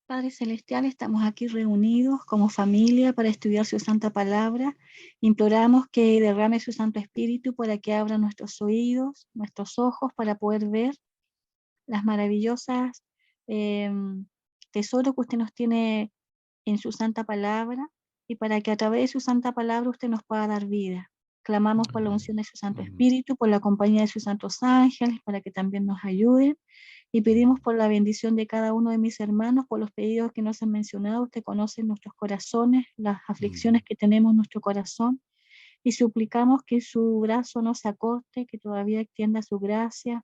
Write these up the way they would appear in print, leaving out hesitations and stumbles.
Padre Celestial, estamos aquí reunidos como familia para estudiar su santa palabra. Imploramos que derrame su Santo Espíritu para que abra nuestros oídos, nuestros ojos, para poder ver las maravillosas eh, tesoros que usted nos tiene en su santa palabra y para que a través de su santa palabra usted nos pueda dar vida. Clamamos por la unción de su Santo Espíritu, por la compañía de sus santos ángeles, para que también nos ayuden. Y pedimos por la bendición de cada uno de mis hermanos, por los pedidos que nos han mencionado. Usted conoce nuestros corazones, las aflicciones que tenemos en nuestro corazón. Y suplicamos que su brazo no se acorte, que todavía extienda su gracia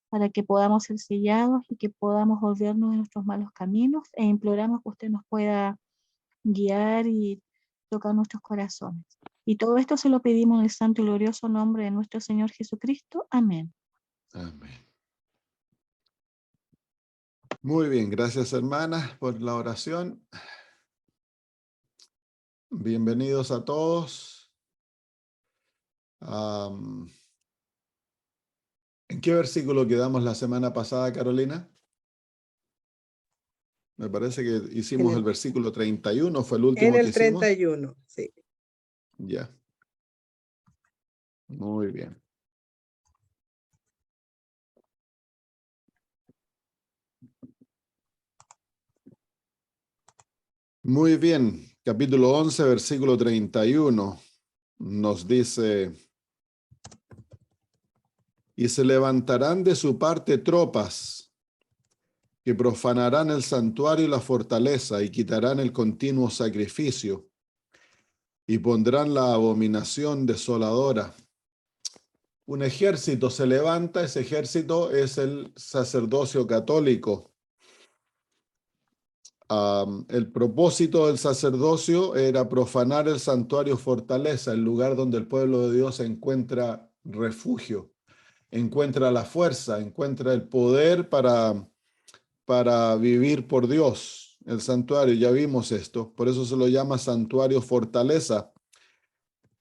para que podamos ser sellados y que podamos volvernos de nuestros malos caminos. E imploramos que usted nos pueda guiar y tocar nuestros corazones. Y todo esto se lo pedimos en el santo y glorioso nombre de nuestro Señor Jesucristo. Amén. Amén. Muy bien, gracias hermanas por la oración. Bienvenidos a todos. ¿En qué versículo quedamos la semana pasada, Carolina? Me parece que hicimos el versículo 31, fue el último que hicimos. En el 31, sí. Ya. Muy bien. Muy bien. Capítulo 11, versículo 31. Nos dice: y se levantarán de su parte tropas que profanarán el santuario y la fortaleza y quitarán el continuo sacrificio y pondrán la abominación desoladora. Un ejército se levanta, ese ejército es el sacerdocio católico. El propósito del sacerdocio era profanar el santuario fortaleza, el lugar donde el pueblo de Dios encuentra refugio, encuentra la fuerza, encuentra el poder para vivir por Dios. El santuario, ya vimos esto, por eso se lo llama santuario fortaleza.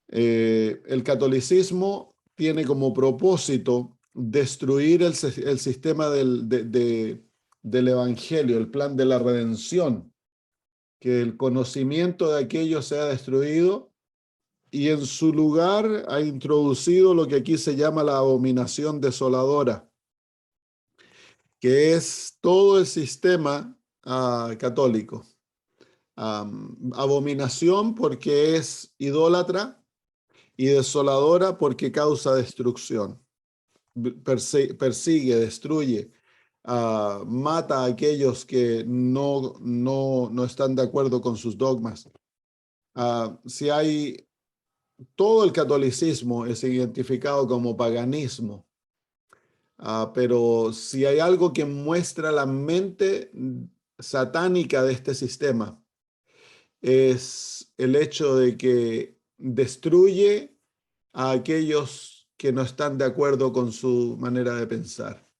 El catolicismo tiene como propósito destruir el sistema del evangelio, el plan de la redención, que el conocimiento de aquello sea destruido y en su lugar ha introducido lo que aquí se llama la abominación desoladora, que es todo el sistema católico. Abominación porque es idólatra y desoladora porque causa destrucción. Persigue, destruye, mata a aquellos que no están de acuerdo con sus dogmas. Todo el catolicismo es identificado como paganismo. Pero si hay algo que muestra la mente satánica de este sistema, es el hecho de que destruye a aquellos que no están de acuerdo con su manera de pensar.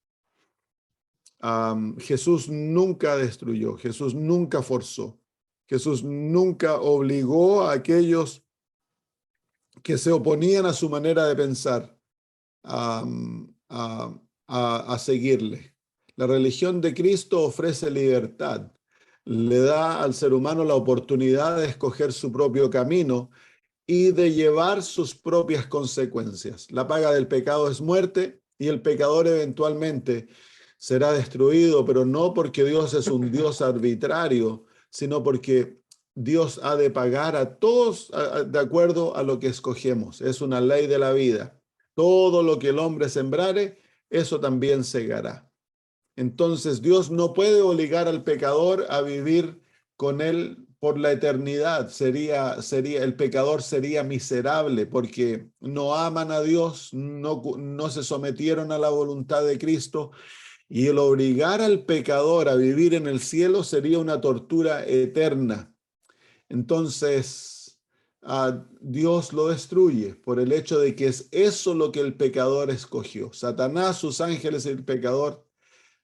Jesús nunca destruyó, Jesús nunca forzó, Jesús nunca obligó a aquellos que se oponían a su manera de pensar a seguirle. La religión de Cristo ofrece libertad, le da al ser humano la oportunidad de escoger su propio camino y de llevar sus propias consecuencias. La paga del pecado es muerte y el pecador eventualmente será destruido, pero no porque Dios es un Dios arbitrario, sino porque Dios ha de pagar a todos de acuerdo a lo que escogemos. Es una ley de la vida. Todo lo que el hombre sembrare, eso también segará. Entonces Dios no puede obligar al pecador a vivir con él por la eternidad. El pecador sería miserable porque no aman a Dios, no se sometieron a la voluntad de Cristo, y el obligar al pecador a vivir en el cielo sería una tortura eterna. Entonces, Dios lo destruye por el hecho de que es eso lo que el pecador escogió. Satanás, sus ángeles y el pecador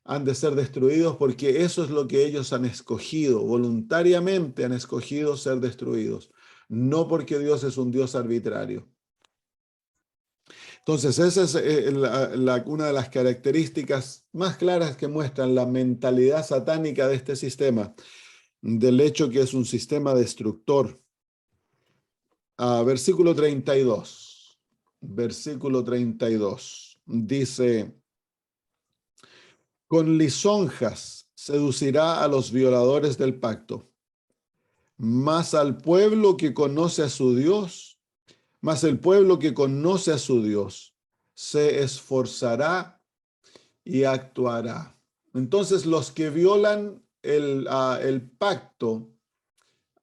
han de ser destruidos porque eso es lo que ellos han escogido, voluntariamente han escogido ser destruidos, no porque Dios es un Dios arbitrario. Entonces, esa es una de las características más claras que muestran la mentalidad satánica de este sistema, del hecho que es un sistema destructor. Versículo 32. Versículo 32. Dice, con lisonjas seducirá a los violadores del pacto, mas al pueblo que conoce a su Dios, mas el pueblo que conoce a su Dios se esforzará y actuará. Entonces, los que violan el pacto,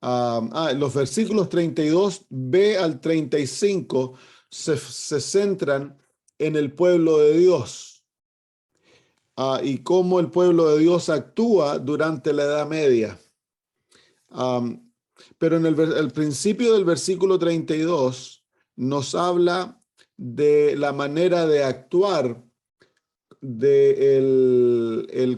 los versículos 32b al 35 se centran en el pueblo de Dios y cómo el pueblo de Dios actúa durante la Edad Media. Pero en el principio del versículo 32 nos habla de la manera de actuar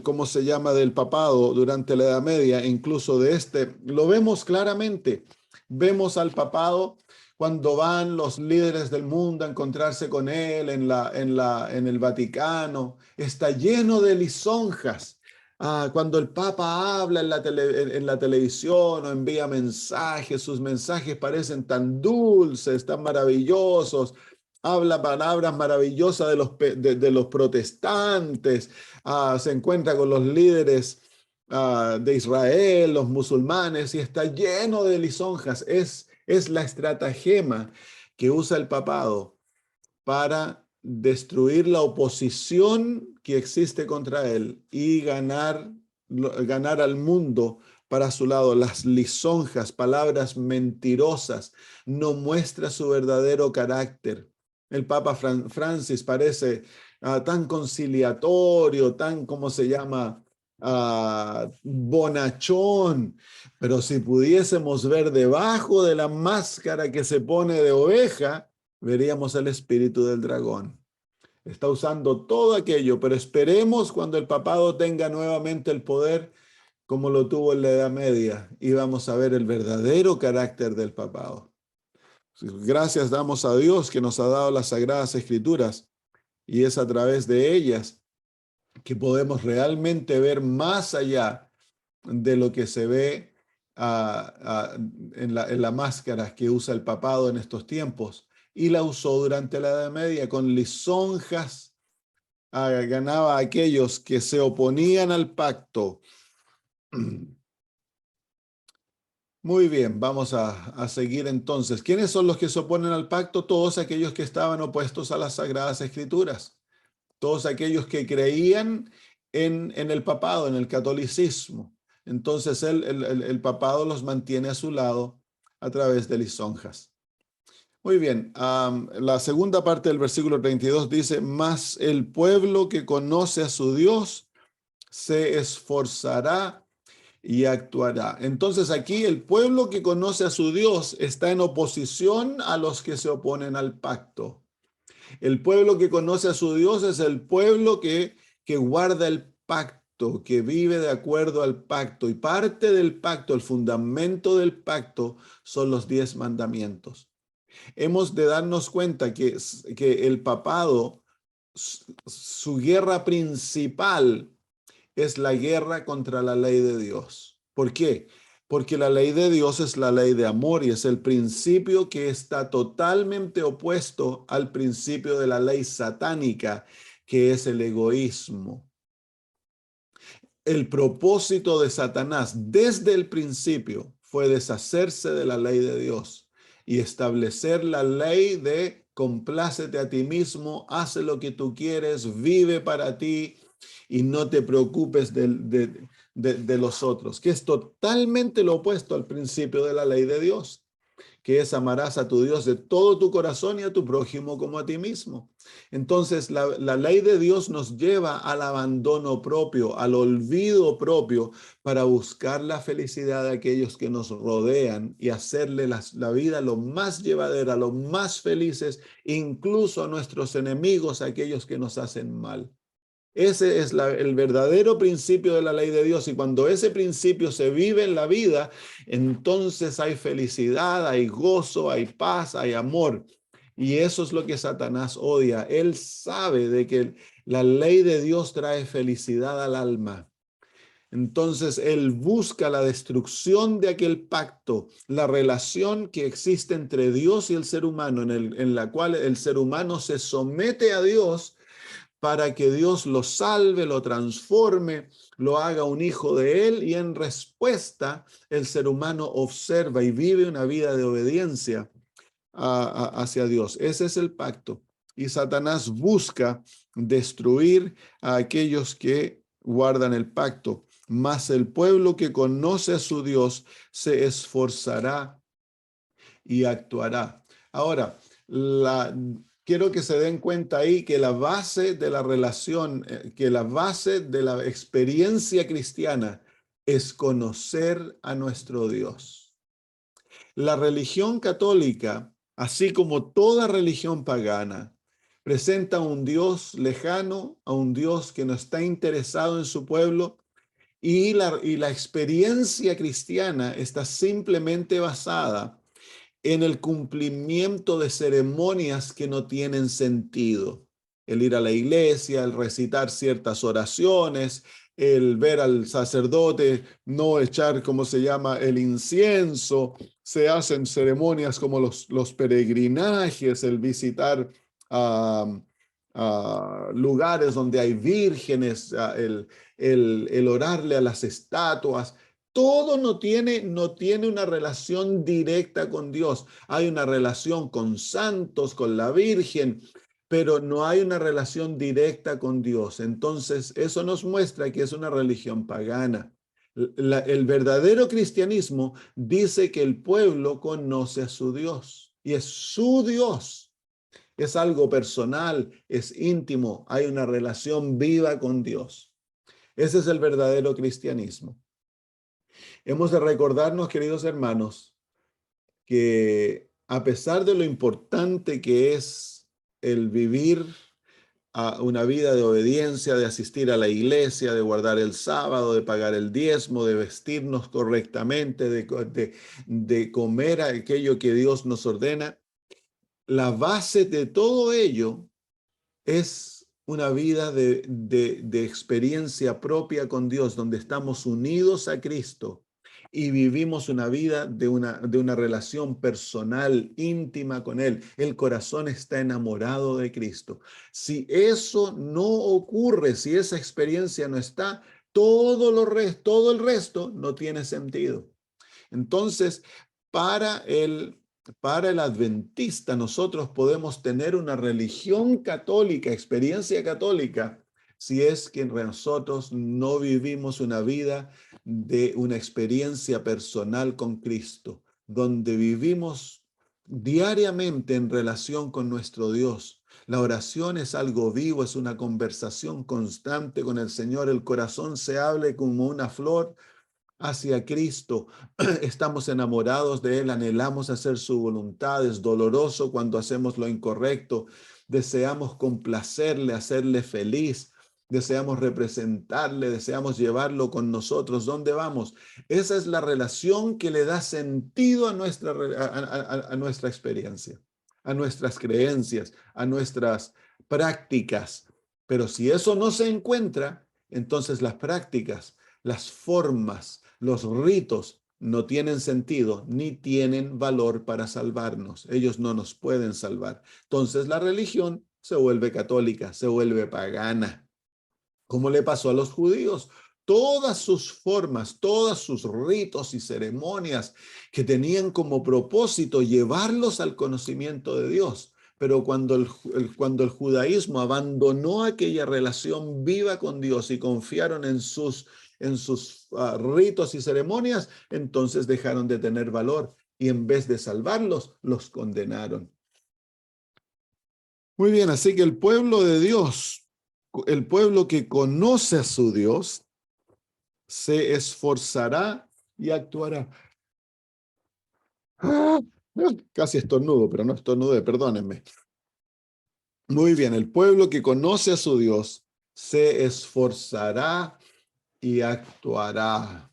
¿cómo se llama?, del papado durante la Edad Media, incluso de lo vemos claramente. Vemos al papado cuando van los líderes del mundo a encontrarse con él en el Vaticano. Está lleno de lisonjas. Cuando el Papa habla en la televisión o envía mensajes, sus mensajes parecen tan dulces, tan maravillosos. Habla palabras maravillosas de los protestantes, se encuentra con los líderes de Israel, los musulmanes, y está lleno de lisonjas. Es la estratagema que usa el papado para destruir la oposición que existe contra él y ganar al mundo para su lado. Las lisonjas, palabras mentirosas, no muestra su verdadero carácter. El Papa Francis parece tan conciliatorio, tan, ¿cómo se llama?, bonachón, pero si pudiésemos ver debajo de la máscara que se pone de oveja, veríamos el espíritu del dragón. Está usando todo aquello, pero esperemos cuando el papado tenga nuevamente el poder como lo tuvo en la Edad Media, y vamos a ver el verdadero carácter del papado. Gracias damos a Dios que nos ha dado las Sagradas Escrituras, y es a través de ellas que podemos realmente ver más allá de lo que se ve en la máscara que usa el papado en estos tiempos, y la usó durante la Edad Media. Con lisonjas ganaba a aquellos que se oponían al pacto. Muy bien, vamos a seguir entonces. ¿Quiénes son los que se oponen al pacto? Todos aquellos que estaban opuestos a las Sagradas Escrituras, todos aquellos que creían en el papado, en el catolicismo. Entonces el papado los mantiene a su lado a través de lisonjas. Muy bien, la segunda parte del versículo 32 dice, mas el pueblo que conoce a su Dios se esforzará y actuará. Entonces aquí el pueblo que conoce a su Dios está en oposición a los que se oponen al pacto. El pueblo que conoce a su Dios es el pueblo que guarda el pacto, que vive de acuerdo al pacto. Y parte del pacto, el fundamento del pacto, son los 10 mandamientos. Hemos de darnos cuenta que el papado, su guerra principal es la guerra contra la ley de Dios. ¿Por qué? Porque la ley de Dios es la ley de amor y es el principio que está totalmente opuesto al principio de la ley satánica, que es el egoísmo. El propósito de Satanás desde el principio fue deshacerse de la ley de Dios y establecer la ley de complácete a ti mismo, haz lo que tú quieres, vive para ti y no te preocupes de los otros, que es totalmente lo opuesto al principio de la ley de Dios, que es amarás a tu Dios de todo tu corazón y a tu prójimo como a ti mismo. Entonces, la ley de Dios nos lleva al abandono propio, al olvido propio, para buscar la felicidad de aquellos que nos rodean y hacerle la vida lo más llevadera, lo más felices, incluso a nuestros enemigos, a aquellos que nos hacen mal. Ese es el verdadero principio de la ley de Dios, y cuando ese principio se vive en la vida, entonces hay felicidad, hay gozo, hay paz, hay amor. Y eso es lo que Satanás odia. Él sabe de que la ley de Dios trae felicidad al alma. Entonces él busca la destrucción de aquel pacto, la relación que existe entre Dios y el ser humano, en la cual el ser humano se somete a Dios para que Dios lo salve, lo transforme, lo haga un hijo de él, y en respuesta el ser humano observa y vive una vida de obediencia hacia Dios. Ese es el pacto. Y Satanás busca destruir a aquellos que guardan el pacto. Mas el pueblo que conoce a su Dios se esforzará y actuará. Ahora, quiero que se den cuenta ahí que la base de la relación, que la base de la experiencia cristiana es conocer a nuestro Dios. La religión católica, así como toda religión pagana, presenta a un Dios lejano, a un Dios que no está interesado en su pueblo, y la experiencia cristiana está simplemente basada en el cumplimiento de ceremonias que no tienen sentido. El ir a la iglesia, el recitar ciertas oraciones, el ver al sacerdote no echar, como se llama, el incienso. Se hacen ceremonias como los peregrinajes, el visitar lugares donde hay vírgenes, el orarle a las estatuas. Todo no tiene una relación directa con Dios. Hay una relación con santos, con la Virgen, pero no hay una relación directa con Dios. Entonces, eso nos muestra que es una religión pagana. El verdadero cristianismo dice que el pueblo conoce a su Dios y es su Dios. Es algo personal, es íntimo, hay una relación viva con Dios. Ese es el verdadero cristianismo. Hemos de recordarnos, queridos hermanos, que a pesar de lo importante que es el vivir una vida de obediencia, de asistir a la iglesia, de guardar el sábado, de pagar el diezmo, de vestirnos correctamente, de comer aquello que Dios nos ordena, la base de todo ello es una vida de experiencia propia con Dios, donde estamos unidos a Cristo y vivimos una vida de una relación personal, íntima con Él. El corazón está enamorado de Cristo. Si eso no ocurre, si esa experiencia no está, todo el resto no tiene sentido. Entonces, para el adventista, nosotros podemos tener una religión católica, experiencia católica, si es que nosotros no vivimos una vida de una experiencia personal con Cristo, donde vivimos diariamente en relación con nuestro Dios. La oración es algo vivo, es una conversación constante con el Señor. El corazón se abre como una flor hacia Cristo. Estamos enamorados de Él, anhelamos hacer su voluntad. Es doloroso cuando hacemos lo incorrecto. Deseamos complacerle, hacerle feliz. Deseamos representarle, deseamos llevarlo con nosotros. ¿Dónde vamos? Esa es la relación que le da sentido a nuestra experiencia, a nuestras creencias, a nuestras prácticas. Pero si eso no se encuentra, entonces las prácticas, las formas, los ritos no tienen sentido ni tienen valor para salvarnos. Ellos no nos pueden salvar. Entonces la religión se vuelve católica, se vuelve pagana. Como le pasó a los judíos, todas sus formas, todos sus ritos y ceremonias que tenían como propósito llevarlos al conocimiento de Dios. Pero cuando el judaísmo abandonó aquella relación viva con Dios y confiaron en sus ritos y ceremonias, entonces dejaron de tener valor y en vez de salvarlos, los condenaron. Muy bien, así que el pueblo de Dios, el pueblo que conoce a su Dios, se esforzará y actuará. Casi estornudo, pero no estornudé, perdónenme. Muy bien, el pueblo que conoce a su Dios se esforzará y actuará.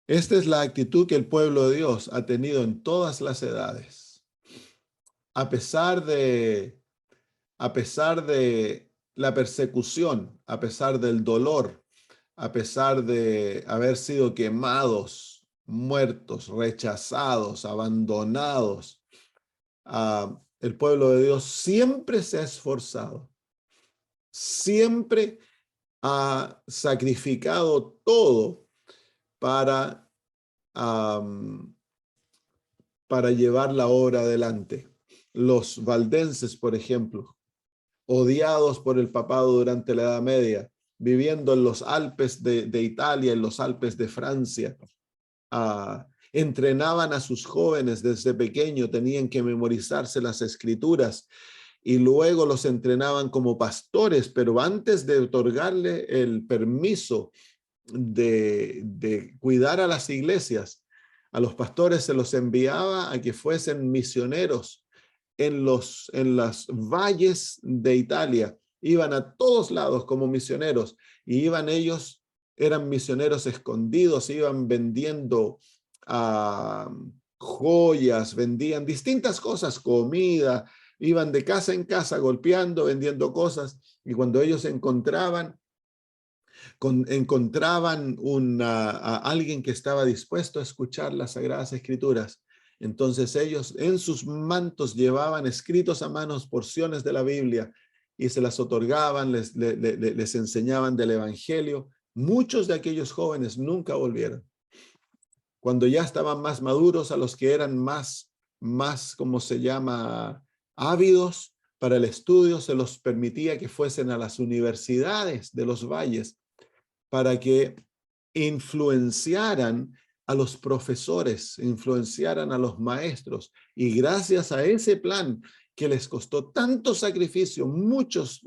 Esta es la actitud que el pueblo de Dios ha tenido en todas las edades. A pesar de la persecución, a pesar del dolor, a pesar de haber sido quemados, muertos, rechazados, abandonados, el pueblo de Dios siempre se ha esforzado, siempre ha sacrificado todo para, para llevar la obra adelante. Los valdenses, por ejemplo, odiados por el papado durante la Edad Media, viviendo en los Alpes de Italia, en los Alpes de Francia, entrenaban a sus jóvenes desde pequeño, tenían que memorizarse las escrituras y luego los entrenaban como pastores, pero antes de otorgarle el permiso de cuidar a las iglesias, a los pastores se los enviaba a que fuesen misioneros en las valles de Italia. Iban a todos lados como misioneros y iban ellos, eran misioneros escondidos, iban vendiendo joyas, vendían distintas cosas, comida, iban de casa en casa golpeando, vendiendo cosas, y cuando ellos encontraban a alguien que estaba dispuesto a escuchar las Sagradas Escrituras, entonces ellos en sus mantos llevaban escritos a manos porciones de la Biblia y se las otorgaban, les enseñaban del Evangelio. Muchos de aquellos jóvenes nunca volvieron. Cuando ya estaban más maduros, a los que eran más, ¿cómo se llama?, ávidos para el estudio, se los permitía que fuesen a las universidades de los valles para que influenciaran a los profesores, influenciaran a los maestros. Y gracias a ese plan que les costó tanto sacrificio, muchos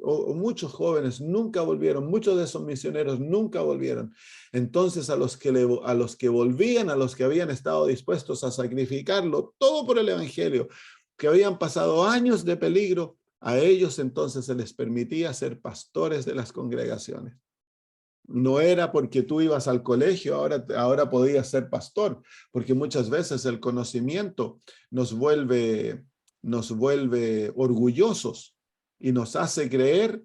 jóvenes nunca volvieron, muchos de esos misioneros nunca volvieron. Entonces a los que volvían, a los que habían estado dispuestos a sacrificarlo todo por el Evangelio, que habían pasado años de peligro, a ellos entonces se les permitía ser pastores de las congregaciones. No era porque tú ibas al colegio, ahora podías ser pastor, porque muchas veces el conocimiento nos vuelve orgullosos y nos hace creer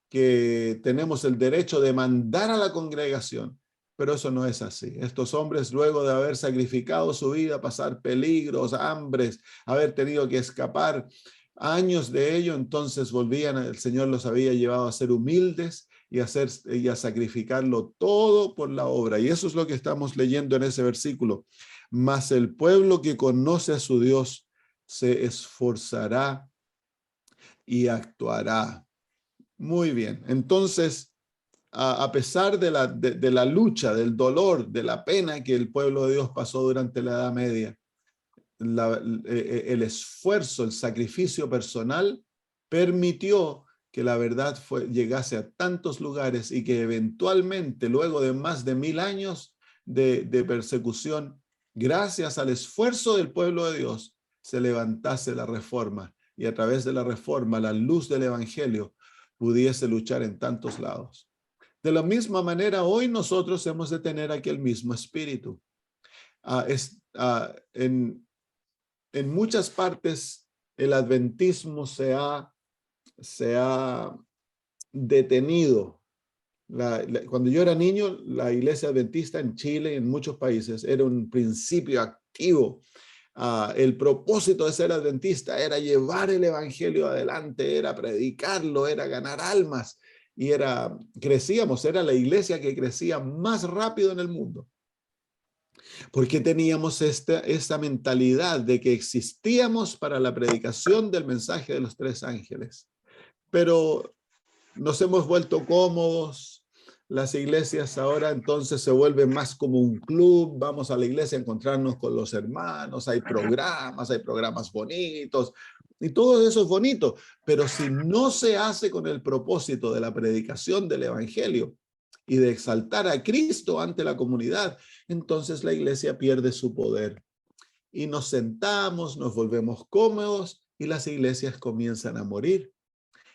que tenemos el derecho de mandar a la congregación, pero eso no es así. Estos hombres, luego de haber sacrificado su vida, pasar peligros, hambres, haber tenido que escapar, años de ello, entonces volvían, el Señor los había llevado a ser humildes y a sacrificarlo todo por la obra. Y eso es lo que estamos leyendo en ese versículo. Mas el pueblo que conoce a su Dios se esforzará y actuará. Muy bien. Entonces, a pesar de la lucha, del dolor, de la pena que el pueblo de Dios pasó durante la Edad Media, el esfuerzo, el sacrificio personal permitió que la verdad llegase a tantos lugares y que eventualmente, luego de más de 1000 años de persecución, gracias al esfuerzo del pueblo de Dios, se levantase la reforma y a través de la reforma, la luz del Evangelio pudiese luchar en tantos lados. De la misma manera, hoy nosotros hemos de tener aquel mismo espíritu. En muchas partes el adventismo se ha detenido. Cuando yo era niño, la iglesia adventista en Chile y en muchos países era un principio activo. El propósito de ser adventista era llevar el evangelio adelante, era predicarlo, era ganar almas y era la iglesia que crecía más rápido en el mundo. Porque teníamos esta mentalidad de que existíamos para la predicación del mensaje de los 3 ángeles. Pero nos hemos vuelto cómodos. Las iglesias ahora entonces se vuelven más como un club. Vamos a la iglesia a encontrarnos con los hermanos, hay programas bonitos y todo eso es bonito. Pero si no se hace con el propósito de la predicación del evangelio y de exaltar a Cristo ante la comunidad, entonces la iglesia pierde su poder. Y nos sentamos, nos volvemos cómodos y las iglesias comienzan a morir.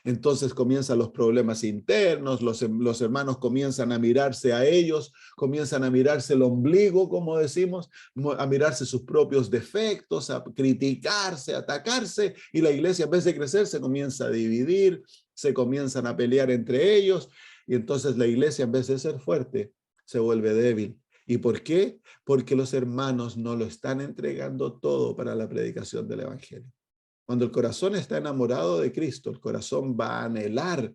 Entonces comienzan los problemas internos, los hermanos comienzan a mirarse a ellos, comienzan a mirarse el ombligo, como decimos, a mirarse sus propios defectos, a criticarse, a atacarse, y la iglesia, en vez de crecer, se comienza a dividir, se comienzan a pelear entre ellos, y entonces la iglesia, en vez de ser fuerte, se vuelve débil. ¿Y por qué? Porque los hermanos no lo están entregando todo para la predicación del evangelio. Cuando el corazón está enamorado de Cristo, el corazón va a anhelar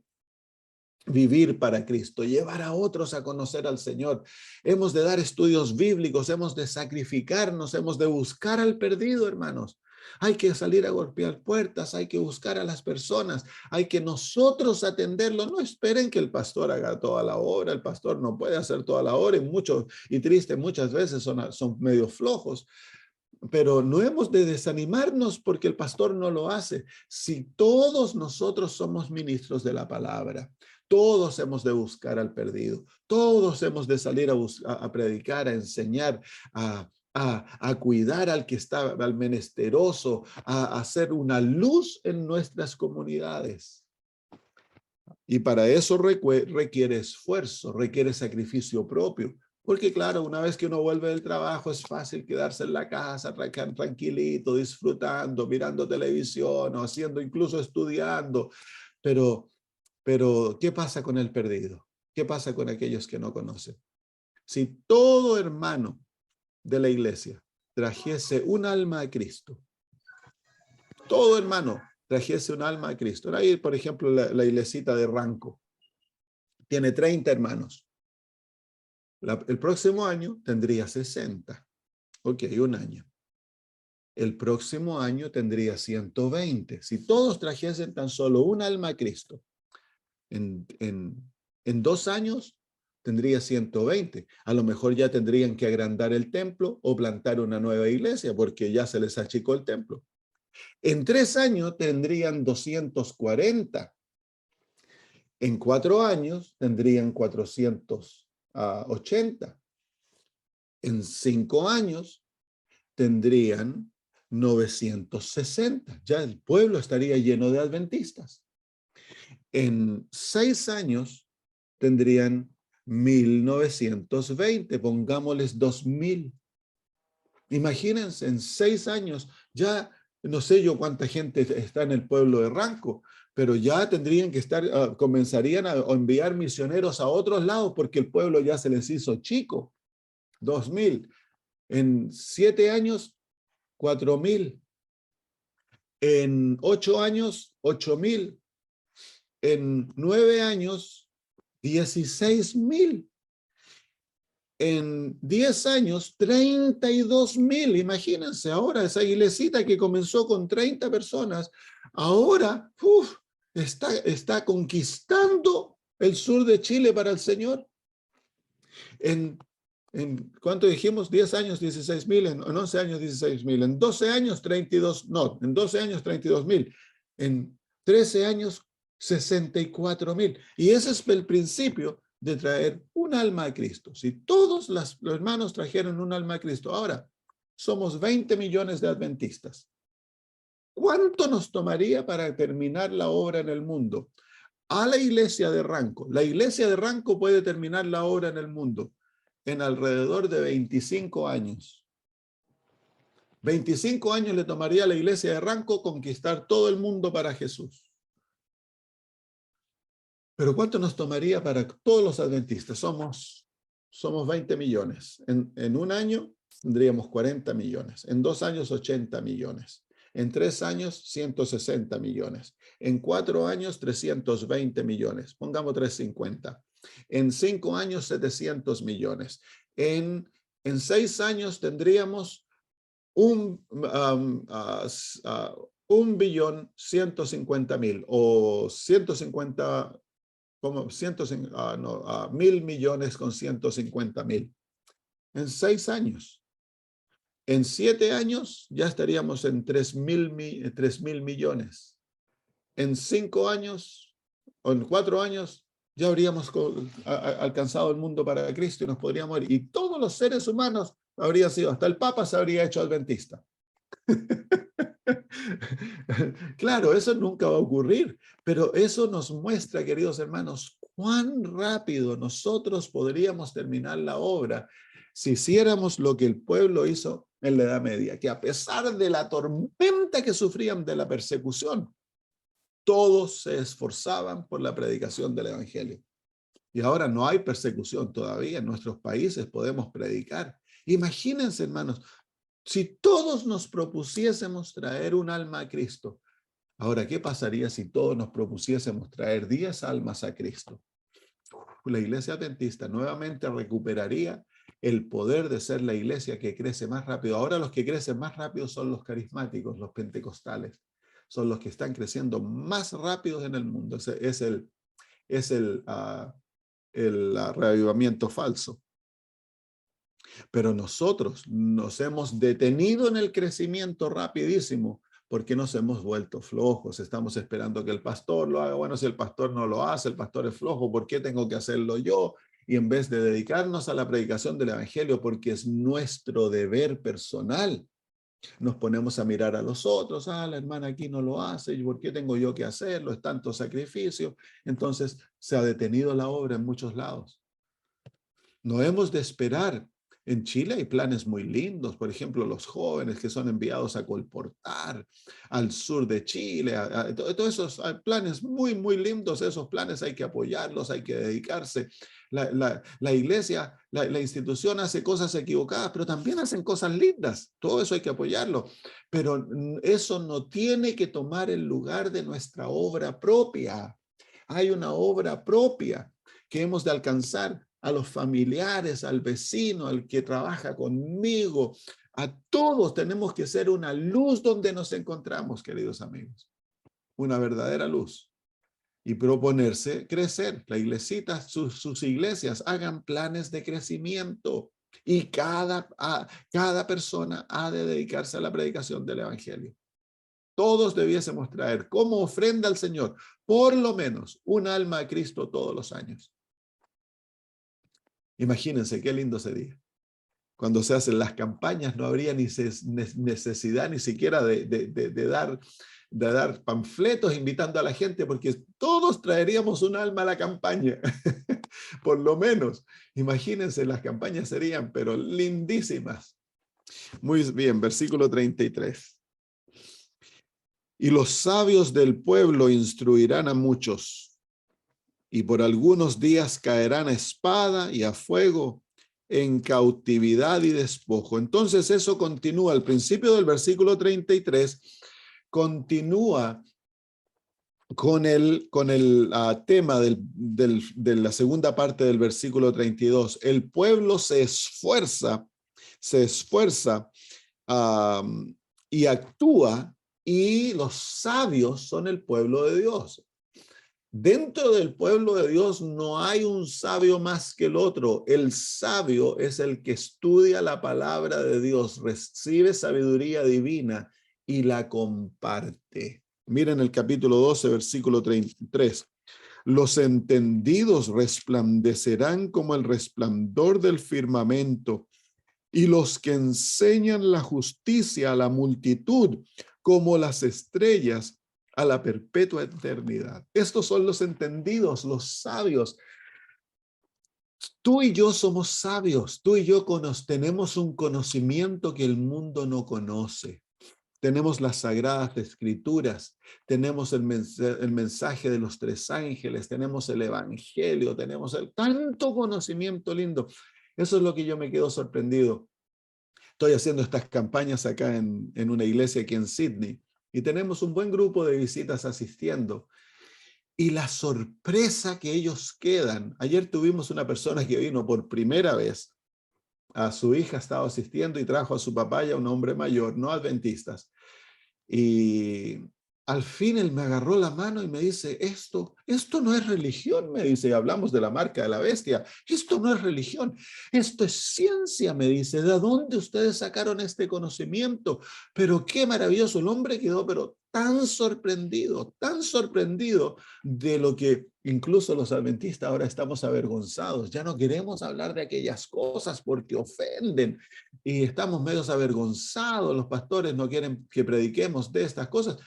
vivir para Cristo, llevar a otros a conocer al Señor. Hemos de dar estudios bíblicos, hemos de sacrificarnos, hemos de buscar al perdido, hermanos. Hay que salir a golpear puertas, hay que buscar a las personas, hay que nosotros atenderlo. No esperen que el pastor haga toda la obra, el pastor no puede hacer toda la obra, y triste, muchas veces son medio flojos. Pero no hemos de desanimarnos porque el pastor no lo hace. Si todos nosotros somos ministros de la palabra, todos hemos de buscar al perdido, todos hemos de salir a predicar, a enseñar, a cuidar al que está, al menesteroso, a hacer una luz en nuestras comunidades. Y para eso requiere esfuerzo, requiere sacrificio propio. Porque claro, una vez que uno vuelve del trabajo es fácil quedarse en la casa, tranquilito, disfrutando, mirando televisión, o haciendo, incluso estudiando. Pero, ¿qué pasa con el perdido? ¿Qué pasa con aquellos que no conocen? Si todo hermano de la iglesia trajese un alma a Cristo, todo hermano trajese un alma a Cristo. Ahí, por ejemplo, la iglesita de Ranco tiene 30 hermanos. El próximo año tendría 60. Ok, un año. El próximo año tendría 120. Si todos trajesen tan solo un alma a Cristo, en 2 años tendría 120. A lo mejor ya tendrían que agrandar el templo o plantar una nueva iglesia porque ya se les achicó el templo. En 3 años tendrían 240. En 4 años tendrían 480. En 5 años tendrían 960. Ya el pueblo estaría lleno de adventistas. En 6 años tendrían 1920. Pongámosles 2000. Imagínense, en 6 años, ya no sé yo cuánta gente está en el pueblo de Ranco, pero ya tendrían que estar, comenzarían a enviar misioneros a otros lados porque el pueblo ya se les hizo chico. 2000. En 7 años, 4000. En 8 años, 8000. En 9 años, 16,000. En 10 años, 32,000. Imagínense ahora esa iglesita que comenzó con 30 personas, ahora está conquistando el sur de Chile para el Señor. En ¿cuánto dijimos? 10 años, 16,000. En 11 años, 16,000. En 12 años, 32,000. En 13 años, 64,000. Y ese es el principio de traer un alma a Cristo. Si todos los hermanos trajeron un alma a Cristo, ahora somos 20 millones de adventistas. ¿Cuánto nos tomaría para terminar la obra en el mundo? A la iglesia de Ranco. La iglesia de Ranco puede terminar la obra en el mundo en alrededor de 25 años. 25 años le tomaría a la iglesia de Ranco conquistar todo el mundo para Jesús. Pero ¿cuánto nos tomaría para todos los adventistas? Somos 20 millones. En un año tendríamos 40 millones. En 2 años, 80 millones. En 3 años, 160 millones. En 4 años, 320 millones. Pongamos 350. En 5 años, 700 millones. En 6 años tendríamos 1.150.000 o 150, como 1.000 millones con 150.000. En 6 años. En 7 años ya estaríamos en 3.000 millones. En 5 años o en 4 años ya habríamos alcanzado el mundo para Cristo y nos podríamos ir. Y todos los seres humanos habrían sido, hasta el Papa se habría hecho adventista. Claro, eso nunca va a ocurrir, pero eso nos muestra, queridos hermanos, cuán rápido nosotros podríamos terminar la obra si hiciéramos lo que el pueblo hizo en la Edad Media, que a pesar de la tormenta que sufrían de la persecución, todos se esforzaban por la predicación del evangelio. Y ahora no hay persecución todavía en nuestros países, podemos predicar. Imagínense, hermanos, si todos nos propusiésemos traer un alma a Cristo, ahora, ¿qué pasaría si todos nos propusiésemos traer 10 almas a Cristo? La iglesia adventista nuevamente recuperaría el poder de ser la iglesia que crece más rápido. Ahora los que crecen más rápido son los carismáticos, los pentecostales. Son los que están creciendo más rápidos en el mundo. Es el reavivamiento falso. Pero nosotros nos hemos detenido en el crecimiento rapidísimo porque nos hemos vuelto flojos. Estamos esperando que el pastor lo haga. Bueno, si el pastor no lo hace, el pastor es flojo, ¿por qué tengo que hacerlo yo? Y en vez de dedicarnos a la predicación del evangelio, porque es nuestro deber personal, nos ponemos a mirar a los otros. Ah, la hermana aquí no lo hace, ¿y por qué tengo yo que hacerlo? Es tanto sacrificio. Entonces se ha detenido la obra en muchos lados. No hemos de esperar. En Chile hay planes muy lindos, por ejemplo, los jóvenes que son enviados a colportar al sur de Chile, todos esos planes muy, muy lindos, esos planes hay que apoyarlos, hay que dedicarse. La iglesia, la institución hace cosas equivocadas, pero también hacen cosas lindas, todo eso hay que apoyarlo, pero eso no tiene que tomar el lugar de nuestra obra propia. Hay una obra propia que hemos de alcanzar a los familiares, al vecino, al que trabaja conmigo, a todos tenemos que ser una luz donde nos encontramos, queridos amigos, una verdadera luz, y proponerse crecer. La iglesita, sus iglesias hagan planes de crecimiento y cada persona ha de dedicarse a la predicación del evangelio. Todos debiésemos traer como ofrenda al Señor, por lo menos, un alma a Cristo todos los años. Imagínense qué lindo sería. Cuando se hacen las campañas no habría ni necesidad ni siquiera de dar panfletos invitando a la gente, porque todos traeríamos un alma a la campaña. Por lo menos, imagínense, las campañas serían, pero lindísimas. Muy bien, versículo 33. Y los sabios del pueblo instruirán a muchos, y por algunos días caerán a espada y a fuego, en cautividad y despojo. Entonces eso continúa, al principio del versículo 33, continúa con el tema de la segunda parte del versículo 32. El pueblo se esfuerza y actúa, y los sabios son el pueblo de Dios. Dentro del pueblo de Dios no hay un sabio más que el otro. El sabio es el que estudia la palabra de Dios, recibe sabiduría divina y la comparte. Miren el capítulo 12, versículo 33. Los entendidos resplandecerán como el resplandor del firmamento, y los que enseñan la justicia a la multitud como las estrellas a la perpetua eternidad. Estos son los entendidos, los sabios. Tú y yo somos sabios, tú y yo tenemos un conocimiento que el mundo no conoce. Tenemos las sagradas escrituras, tenemos el mensaje de los 3 ángeles, tenemos el evangelio, tenemos tanto conocimiento lindo. Eso es lo que yo me quedo sorprendido. Estoy haciendo estas campañas acá en una iglesia aquí en Sydney, y tenemos un buen grupo de visitas asistiendo. Y la sorpresa que ellos quedan. Ayer tuvimos una persona que vino por primera vez. A su hija estaba asistiendo y trajo a su papá, ya un hombre mayor, no adventistas. Y al fin él me agarró la mano y me dice, esto no es religión, me dice, hablamos de la marca de la bestia, esto no es religión, esto es ciencia, me dice, ¿de dónde ustedes sacaron este conocimiento? Pero qué maravilloso, el hombre quedó pero tan sorprendido de lo que incluso los adventistas ahora estamos avergonzados. Ya no queremos hablar de aquellas cosas porque ofenden y estamos medios avergonzados. Los pastores no quieren que prediquemos de estas cosas.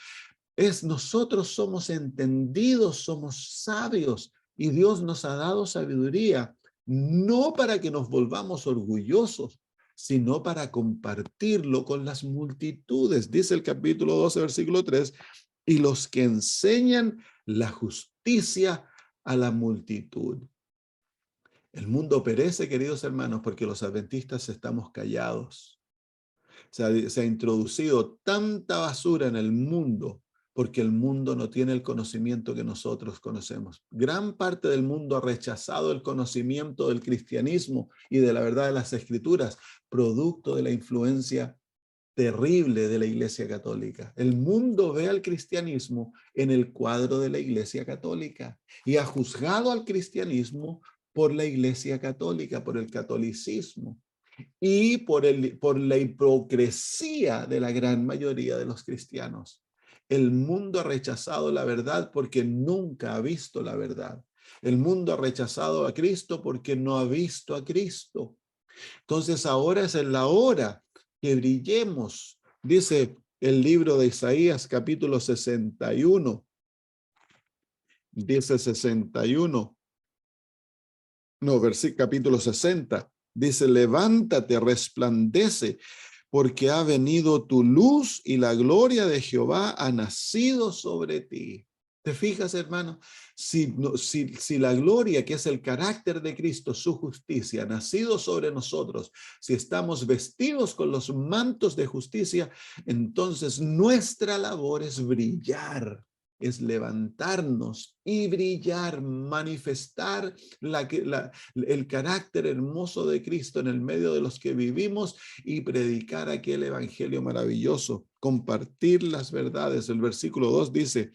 Nosotros somos entendidos, somos sabios y Dios nos ha dado sabiduría, no para que nos volvamos orgullosos, sino para compartirlo con las multitudes. Dice el capítulo 12, versículo 3, y los que enseñan la justicia a la multitud. El mundo perece, queridos hermanos, porque los adventistas estamos callados. Se ha introducido tanta basura en el mundo porque el mundo no tiene el conocimiento que nosotros conocemos. Gran parte del mundo ha rechazado el conocimiento del cristianismo y de la verdad de las escrituras, producto de la influencia terrible de la Iglesia Católica. El mundo ve al cristianismo en el cuadro de la Iglesia Católica y ha juzgado al cristianismo por la Iglesia Católica, por el catolicismo y por la hipocresía de la gran mayoría de los cristianos. El mundo ha rechazado la verdad porque nunca ha visto la verdad. El mundo ha rechazado a Cristo porque no ha visto a Cristo. Entonces ahora es en la hora que brillemos. Dice el libro de Isaías, capítulo 61. Dice 61. No, capítulo 60. Dice, levántate, resplandece, porque ha venido tu luz y la gloria de Jehová ha nacido sobre ti. ¿Te fijas, hermano? Si la gloria, que es el carácter de Cristo, su justicia, ha nacido sobre nosotros, si estamos vestidos con los mantos de justicia, entonces nuestra labor es brillar, es levantarnos y brillar, manifestar el carácter hermoso de Cristo en el medio de los que vivimos y predicar aquel evangelio maravilloso, compartir las verdades. El versículo 2 dice,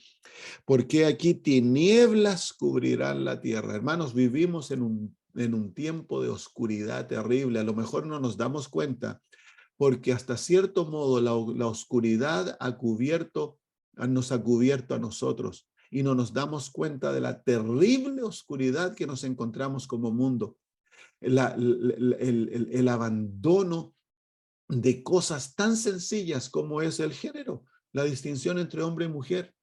porque aquí tinieblas cubrirán la tierra. Hermanos, vivimos en un tiempo de oscuridad terrible. A lo mejor no nos damos cuenta, porque hasta cierto modo la oscuridad nos ha cubierto a nosotros y no nos damos cuenta de la terrible oscuridad que nos encontramos como mundo. El abandono de cosas tan sencillas como es el género, la distinción entre hombre y mujer,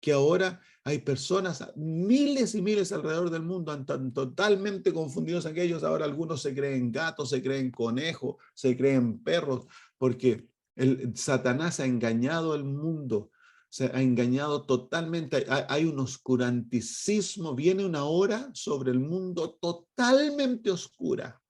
que ahora hay personas, miles y miles alrededor del mundo, están totalmente confundidos aquellos. Ahora algunos se creen gatos, se creen conejos, se creen perros, porque Satanás ha engañado al mundo, se ha engañado totalmente. Hay un oscuranticismo, viene una hora sobre el mundo totalmente oscura.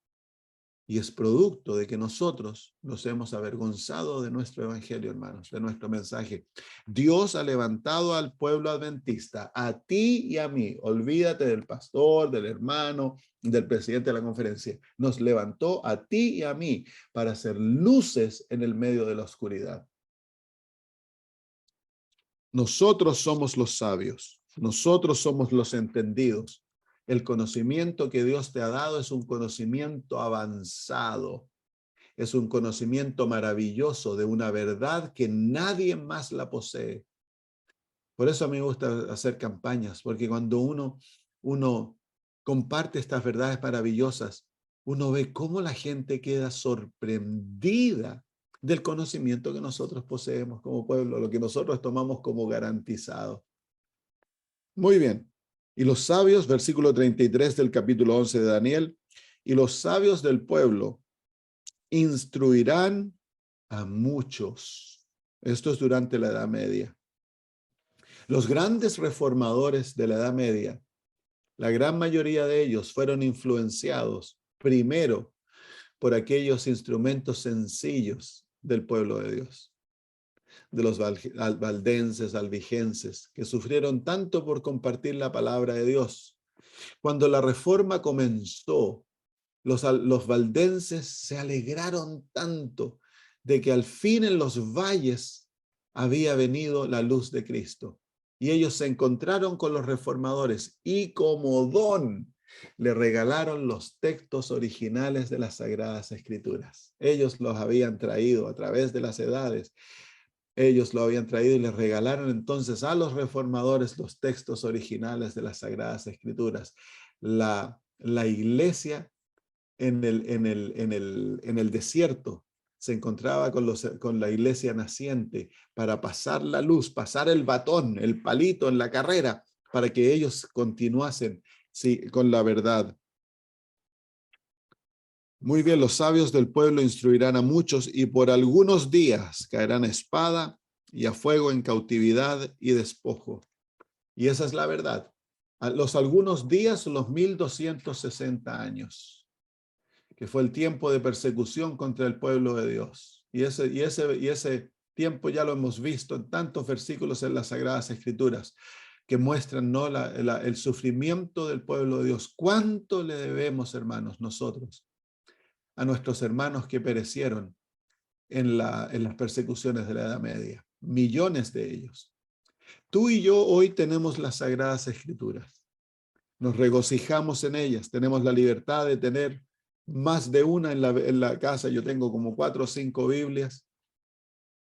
Y es producto de que nosotros nos hemos avergonzado de nuestro evangelio, hermanos, de nuestro mensaje. Dios ha levantado al pueblo adventista, a ti y a mí. Olvídate del pastor, del hermano, del presidente de la conferencia. Nos levantó a ti y a mí para ser luces en el medio de la oscuridad. Nosotros somos los sabios. Nosotros somos los entendidos. El conocimiento que Dios te ha dado es un conocimiento avanzado. Es un conocimiento maravilloso de una verdad que nadie más la posee. Por eso a mí me gusta hacer campañas, porque cuando uno comparte estas verdades maravillosas, uno ve cómo la gente queda sorprendida del conocimiento que nosotros poseemos como pueblo, lo que nosotros tomamos como garantizado. Muy bien. Y los sabios, versículo 33 del capítulo 11 de Daniel, y los sabios del pueblo instruirán a muchos. Esto es durante la Edad Media. Los grandes reformadores de la Edad Media, la gran mayoría de ellos fueron influenciados primero por aquellos instrumentos sencillos del pueblo de Dios, de los valdenses, albigenses, que sufrieron tanto por compartir la palabra de Dios. Cuando la reforma comenzó, los valdenses se alegraron tanto de que al fin en los valles había venido la luz de Cristo. Y ellos se encontraron con los reformadores y como don le regalaron los textos originales de las Sagradas Escrituras. Ellos los habían traído a través de las edades ellos lo habían traído y les regalaron entonces a los reformadores los textos originales de las Sagradas Escrituras. La iglesia en el desierto se encontraba con la iglesia naciente para pasar la luz, pasar el batón, el palito en la carrera, para que ellos continuasen, sí, con la verdad. Muy bien, los sabios del pueblo instruirán a muchos y por algunos días caerán a espada y a fuego en cautividad y despojo. Y esa es la verdad. A los algunos días son los 1260 años, que fue el tiempo de persecución contra el pueblo de Dios. Y ese tiempo ya lo hemos visto en tantos versículos en las Sagradas Escrituras que muestran, ¿no?, el sufrimiento del pueblo de Dios. ¿Cuánto le debemos, hermanos, nosotros a nuestros hermanos que perecieron en las persecuciones de la Edad Media? Millones de ellos. Tú y yo hoy tenemos las Sagradas Escrituras. Nos regocijamos en ellas. Tenemos la libertad de tener más de una en la casa. Yo tengo como 4 o 5 Biblias.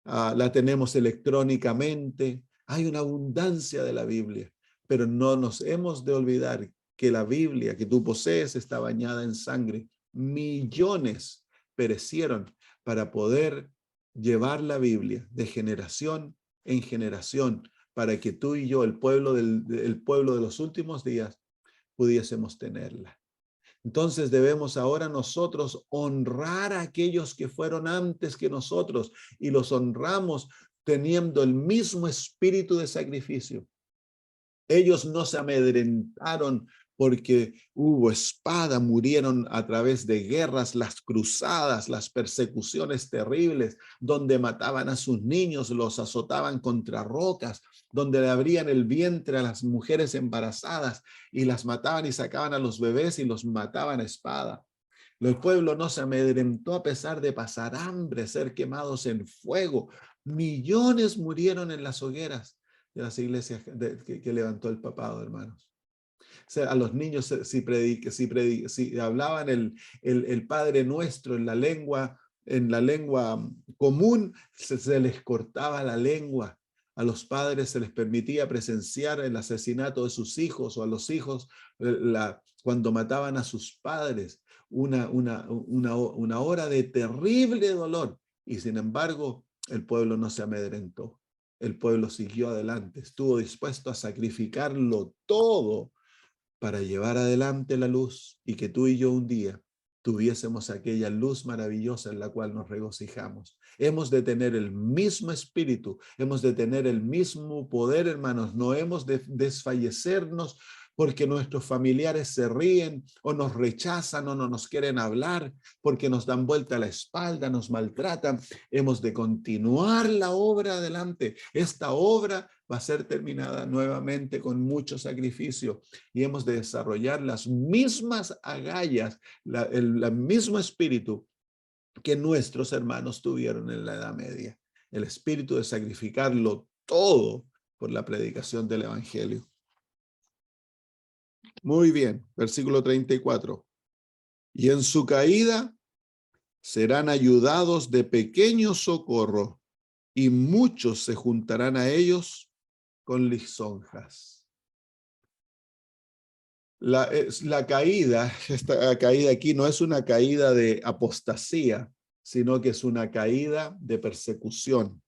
La tenemos electrónicamente. Hay una abundancia de la Biblia, pero no nos hemos de olvidar que la Biblia que tú posees está bañada en sangre. Millones perecieron para poder llevar la Biblia de generación en generación, para que tú y yo, el pueblo de los últimos días, pudiésemos tenerla. Entonces debemos ahora nosotros honrar a aquellos que fueron antes que nosotros, y los honramos teniendo el mismo espíritu de sacrificio. Ellos no se amedrentaron porque hubo espada, murieron a través de guerras, las cruzadas, las persecuciones terribles, donde mataban a sus niños, los azotaban contra rocas, donde le abrían el vientre a las mujeres embarazadas y las mataban y sacaban a los bebés y los mataban a espada. El pueblo no se amedrentó a pesar de pasar hambre, ser quemados en fuego. Millones murieron en las hogueras de las iglesias que levantó el papado, hermanos. O sea, a los niños, si hablaban el Padre Nuestro en la lengua común, se les cortaba la lengua. A los padres se les permitía presenciar el asesinato de sus hijos, o a los hijos cuando mataban a sus padres. Una hora de terrible dolor, y sin embargo el pueblo no se amedrentó. El pueblo siguió adelante, estuvo dispuesto a sacrificarlo todo para llevar adelante la luz, y que tú y yo un día tuviésemos aquella luz maravillosa en la cual nos regocijamos. Hemos de tener el mismo espíritu, hemos de tener el mismo poder, hermanos. No hemos de desfallecernos porque nuestros familiares se ríen o nos rechazan o no nos quieren hablar, porque nos dan vuelta a la espalda, nos maltratan. Hemos de continuar la obra adelante. Esta obra va a ser terminada nuevamente con mucho sacrificio, y hemos de desarrollar las mismas agallas, el mismo espíritu que nuestros hermanos tuvieron en la Edad Media, el espíritu de sacrificarlo todo por la predicación del Evangelio. Muy bien, versículo 34. Y en su caída serán ayudados de pequeño socorro, y muchos se juntarán a ellos con lisonjas. La caída, esta caída aquí no es una caída de apostasía, sino que es una caída de persecución.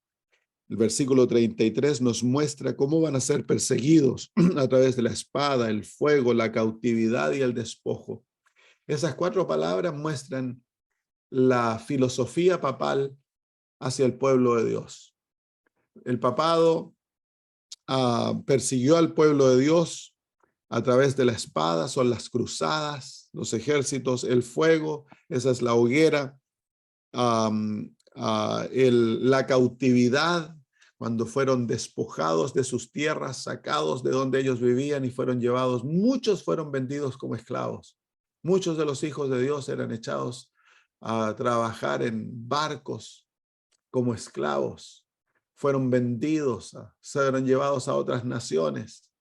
El versículo 33 nos muestra cómo van a ser perseguidos a través de la espada, el fuego, la cautividad y el despojo. Esas 4 palabras muestran la filosofía papal hacia el pueblo de Dios. El papado persiguió al pueblo de Dios a través de la espada. Son las cruzadas, los ejércitos, el fuego, esa es la hoguera, la cautividad, cuando fueron despojados de sus tierras, sacados de donde ellos vivían y fueron llevados. Muchos fueron vendidos como esclavos. Muchos de los hijos de Dios eran echados a trabajar en barcos como esclavos. Fueron vendidos, fueron llevados a otras naciones.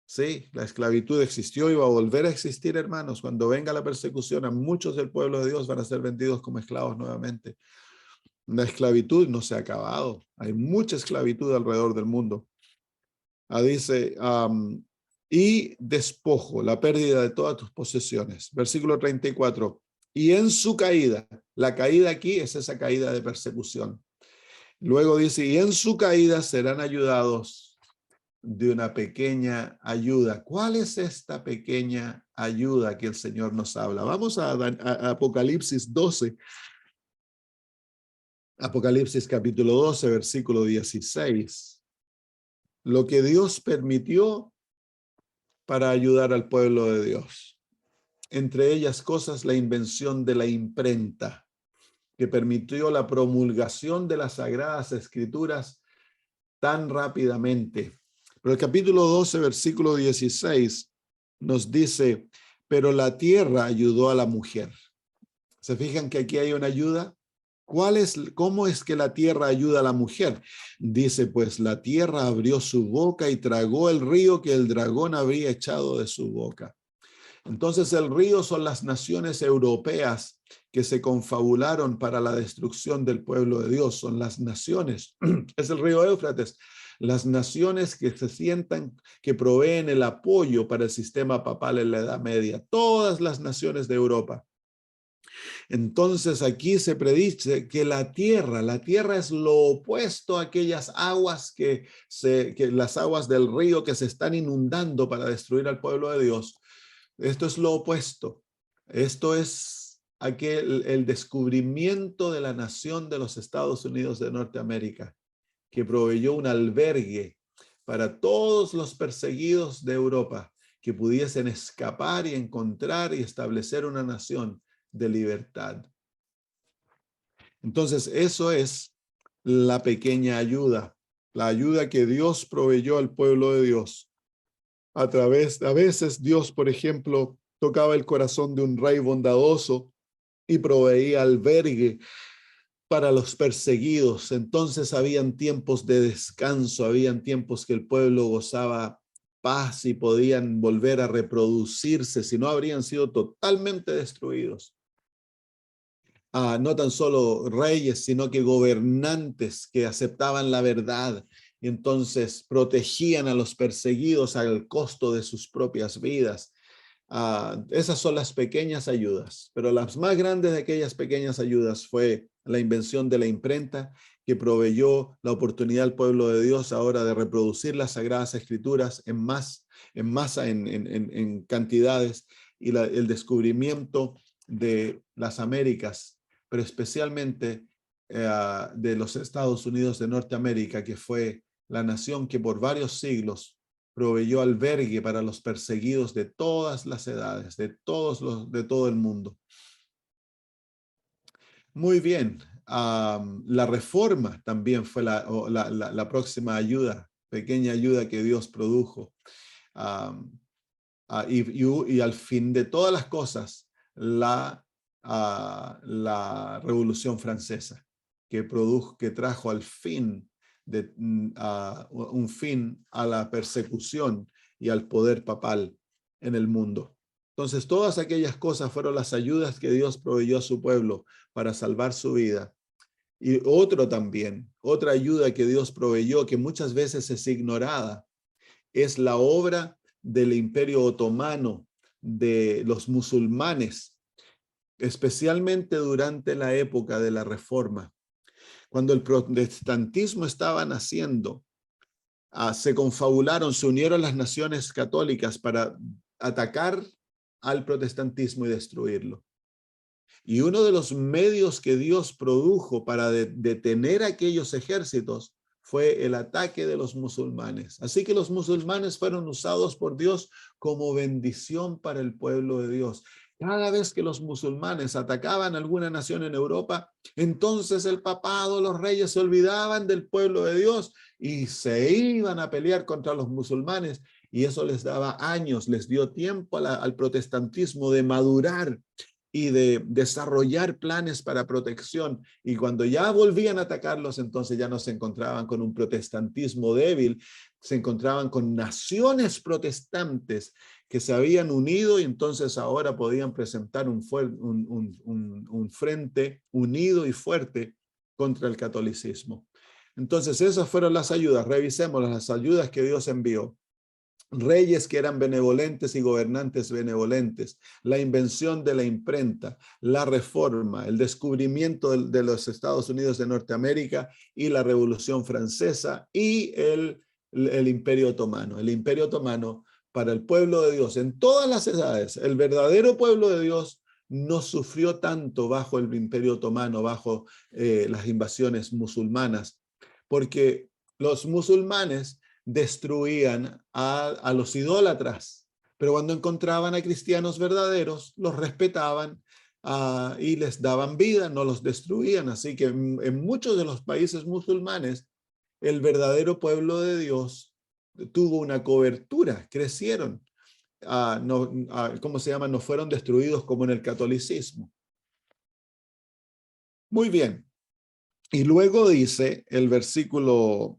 Sí, la esclavitud existió y va a volver a existir, hermanos. Cuando venga la persecución, a muchos del pueblo de Dios van a ser vendidos como esclavos nuevamente. La esclavitud no se ha acabado. Hay mucha esclavitud alrededor del mundo. Dice, y despojo, la pérdida de todas tus posesiones. Versículo 34. Y en su caída, la caída aquí es esa caída de persecución. Luego dice, y en su caída serán ayudados de una pequeña ayuda. ¿Cuál es esta pequeña ayuda que el Señor nos habla? Vamos a Apocalipsis 12. Apocalipsis capítulo 12, versículo 16. Lo que Dios permitió para ayudar al pueblo de Dios. Entre ellas cosas, la invención de la imprenta, que permitió la promulgación de las Sagradas Escrituras tan rápidamente. Pero el capítulo 12, versículo 16, nos dice, pero la tierra ayudó a la mujer. ¿Se fijan que aquí hay una ayuda? ¿Cómo es que la tierra ayuda a la mujer? Dice, pues la tierra abrió su boca y tragó el río que el dragón había echado de su boca. Entonces el río son las naciones europeas que se confabularon para la destrucción del pueblo de Dios. Son las naciones, es el río Éufrates, las naciones que se sientan, que proveen el apoyo para el sistema papal en la Edad Media. Todas las naciones de Europa. Entonces aquí se predice que la tierra es lo opuesto a aquellas aguas que las aguas del río que se están inundando para destruir al pueblo de Dios. Esto es lo opuesto. Esto es el descubrimiento de la nación de los Estados Unidos de Norteamérica, que proveyó un albergue para todos los perseguidos de Europa que pudiesen escapar y encontrar y establecer una nación de libertad. Entonces, eso es la pequeña ayuda, la ayuda que Dios proveyó al pueblo de Dios. A veces Dios, por ejemplo, tocaba el corazón de un rey bondadoso y proveía albergue para los perseguidos. Entonces habían tiempos de descanso, habían tiempos que el pueblo gozaba paz y podían volver a reproducirse, si no habrían sido totalmente destruidos. No tan solo reyes, sino que gobernantes que aceptaban la verdad y entonces protegían a los perseguidos al costo de sus propias vidas. Esas son las pequeñas ayudas, pero las más grandes de aquellas pequeñas ayudas fue la invención de la imprenta, que proveyó la oportunidad al pueblo de Dios ahora de reproducir las Sagradas Escrituras en masa, en cantidades, y el descubrimiento de las Américas, pero especialmente de los Estados Unidos de Norteamérica, que fue la nación que por varios siglos proveyó albergue para los perseguidos de todas las edades, de todo el mundo. Muy bien, la reforma también fue la próxima ayuda, pequeña ayuda que Dios produjo. Y al fin de todas las cosas, la Revolución Francesa, que trajo al fin un fin a la persecución y al poder papal en el mundo. Entonces, todas aquellas cosas fueron las ayudas que Dios proveyó a su pueblo para salvar su vida. Y otra ayuda que Dios proveyó, que muchas veces es ignorada, es la obra del Imperio Otomano, de los musulmanes, especialmente durante la época de la Reforma. Cuando el protestantismo estaba naciendo, se confabularon, se unieron las naciones católicas para atacar al protestantismo y destruirlo. Y uno de los medios que Dios produjo para detener aquellos ejércitos fue el ataque de los musulmanes. Así que los musulmanes fueron usados por Dios como bendición para el pueblo de Dios. Cada vez que los musulmanes atacaban a alguna nación en Europa, entonces el papado, los reyes se olvidaban del pueblo de Dios y se iban a pelear contra los musulmanes, y eso les daba años, les dio tiempo al protestantismo de madurar y de desarrollar planes para protección. Y cuando ya volvían a atacarlos, entonces ya no se encontraban con un protestantismo débil, se encontraban con naciones protestantes que se habían unido, y entonces ahora podían presentar un frente unido y fuerte contra el catolicismo. Entonces, esas fueron las ayudas. Revisemos las ayudas que Dios envió. Reyes que eran benevolentes y gobernantes benevolentes, la invención de la imprenta, la reforma, el descubrimiento de los Estados Unidos de Norteamérica y la Revolución Francesa y el Imperio Otomano. El Imperio Otomano para el pueblo de Dios en todas las edades, el verdadero pueblo de Dios no sufrió tanto bajo el Imperio Otomano, bajo las invasiones musulmanas, porque los musulmanes destruían a los idólatras, pero cuando encontraban a cristianos verdaderos, los respetaban y les daban vida, no los destruían. Así que en muchos de los países musulmanes, el verdadero pueblo de Dios tuvo una cobertura, crecieron. ¿Cómo se llama? No fueron destruidos como en el catolicismo. Muy bien. Y luego dice el versículo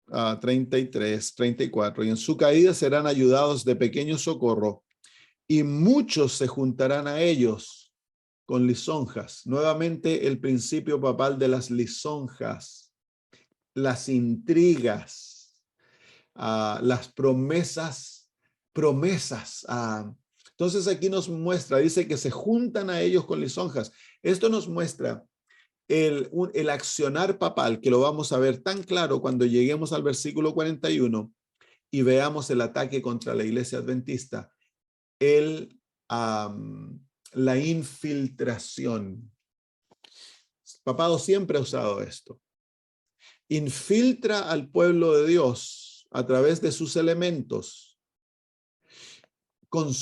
33, 34, y en su caída serán ayudados de pequeño socorro, y muchos se juntarán a ellos con lisonjas. Nuevamente el principio papal de las lisonjas, las intrigas, las promesas. Entonces aquí nos muestra, dice que se juntan a ellos con lisonjas. Esto nos muestra el accionar papal, que lo vamos a ver tan claro cuando lleguemos al versículo 41 y veamos el ataque contra la iglesia adventista, la infiltración. El papado siempre ha usado esto. Infiltra al pueblo de Dios a través de sus elementos, con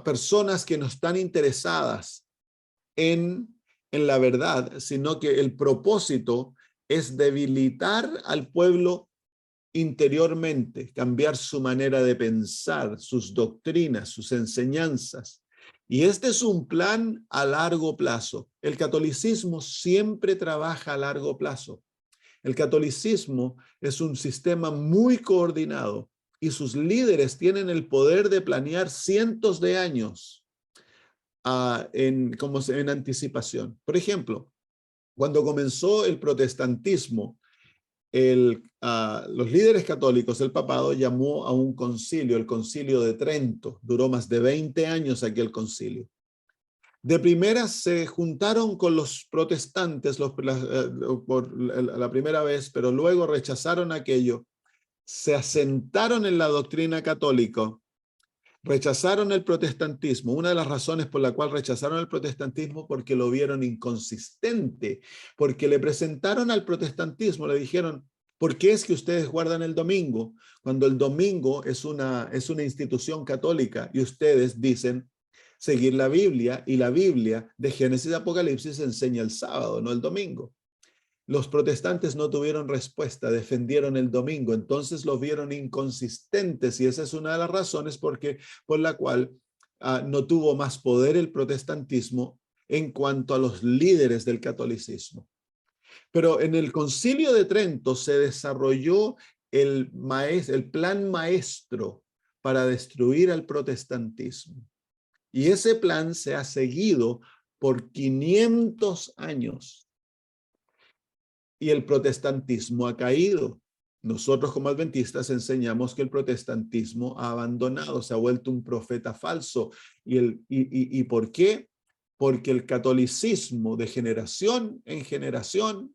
personas que no están interesadas en la verdad, sino que el propósito es debilitar al pueblo interiormente, cambiar su manera de pensar, sus doctrinas, sus enseñanzas. Y este es un plan a largo plazo. El catolicismo siempre trabaja a largo plazo. El catolicismo es un sistema muy coordinado y sus líderes tienen el poder de planear cientos de años en anticipación. Por ejemplo, cuando comenzó el protestantismo, los líderes católicos, el papado, llamó a un concilio, el Concilio de Trento. Duró más de 20 años aquel concilio. De primera se juntaron con los protestantes por la primera vez, pero luego rechazaron aquello, se asentaron en la doctrina católica, rechazaron el protestantismo. Una de las razones por la cual rechazaron el protestantismo porque lo vieron inconsistente, porque le presentaron al protestantismo, le dijeron, ¿por qué es que ustedes guardan el domingo cuando el domingo es una institución católica y ustedes dicen seguir la Biblia, y la Biblia de Génesis y Apocalipsis enseña el sábado, no el domingo? Los protestantes no tuvieron respuesta, defendieron el domingo, entonces los vieron inconsistentes, y esa es una de las razones por la cual no tuvo más poder el protestantismo en cuanto a los líderes del catolicismo. Pero en el Concilio de Trento se desarrolló el plan maestro para destruir al protestantismo. Y ese plan se ha seguido por 500 años. Y el protestantismo ha caído. Nosotros como adventistas enseñamos que el protestantismo ha abandonado, se ha vuelto un profeta falso. ¿Y por qué? Porque el catolicismo de generación en generación,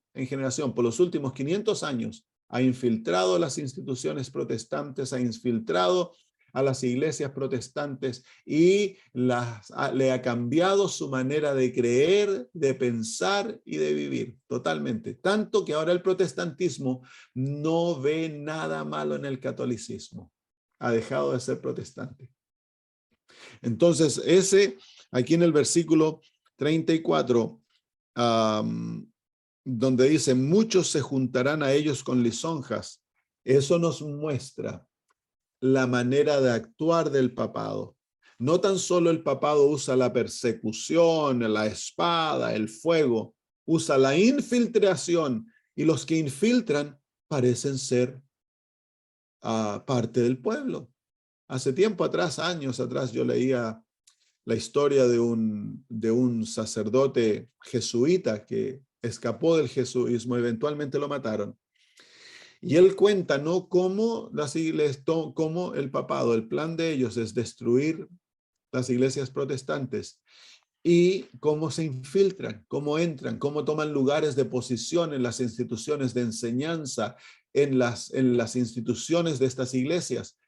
por los últimos 500 años, ha infiltrado las instituciones protestantes, ha infiltrado a las iglesias protestantes y le ha cambiado su manera de creer, de pensar y de vivir totalmente. Tanto que ahora el protestantismo no ve nada malo en el catolicismo. Ha dejado de ser protestante. Entonces, aquí en el versículo 34, donde dice, muchos se juntarán a ellos con lisonjas, eso nos muestra la manera de actuar del papado. No tan solo el papado usa la persecución, la espada, el fuego, usa la infiltración, y los que infiltran parecen ser parte del pueblo. Hace tiempo atrás, años atrás, yo leía la historia de un sacerdote jesuita que escapó del jesuismo, eventualmente lo mataron. Y él cuenta, ¿no?, cómo las iglesias, cómo el papado, el plan de ellos es destruir las iglesias protestantes y cómo se infiltran, cómo entran, cómo toman lugares de posición en las instituciones de enseñanza, en las instituciones de estas iglesias,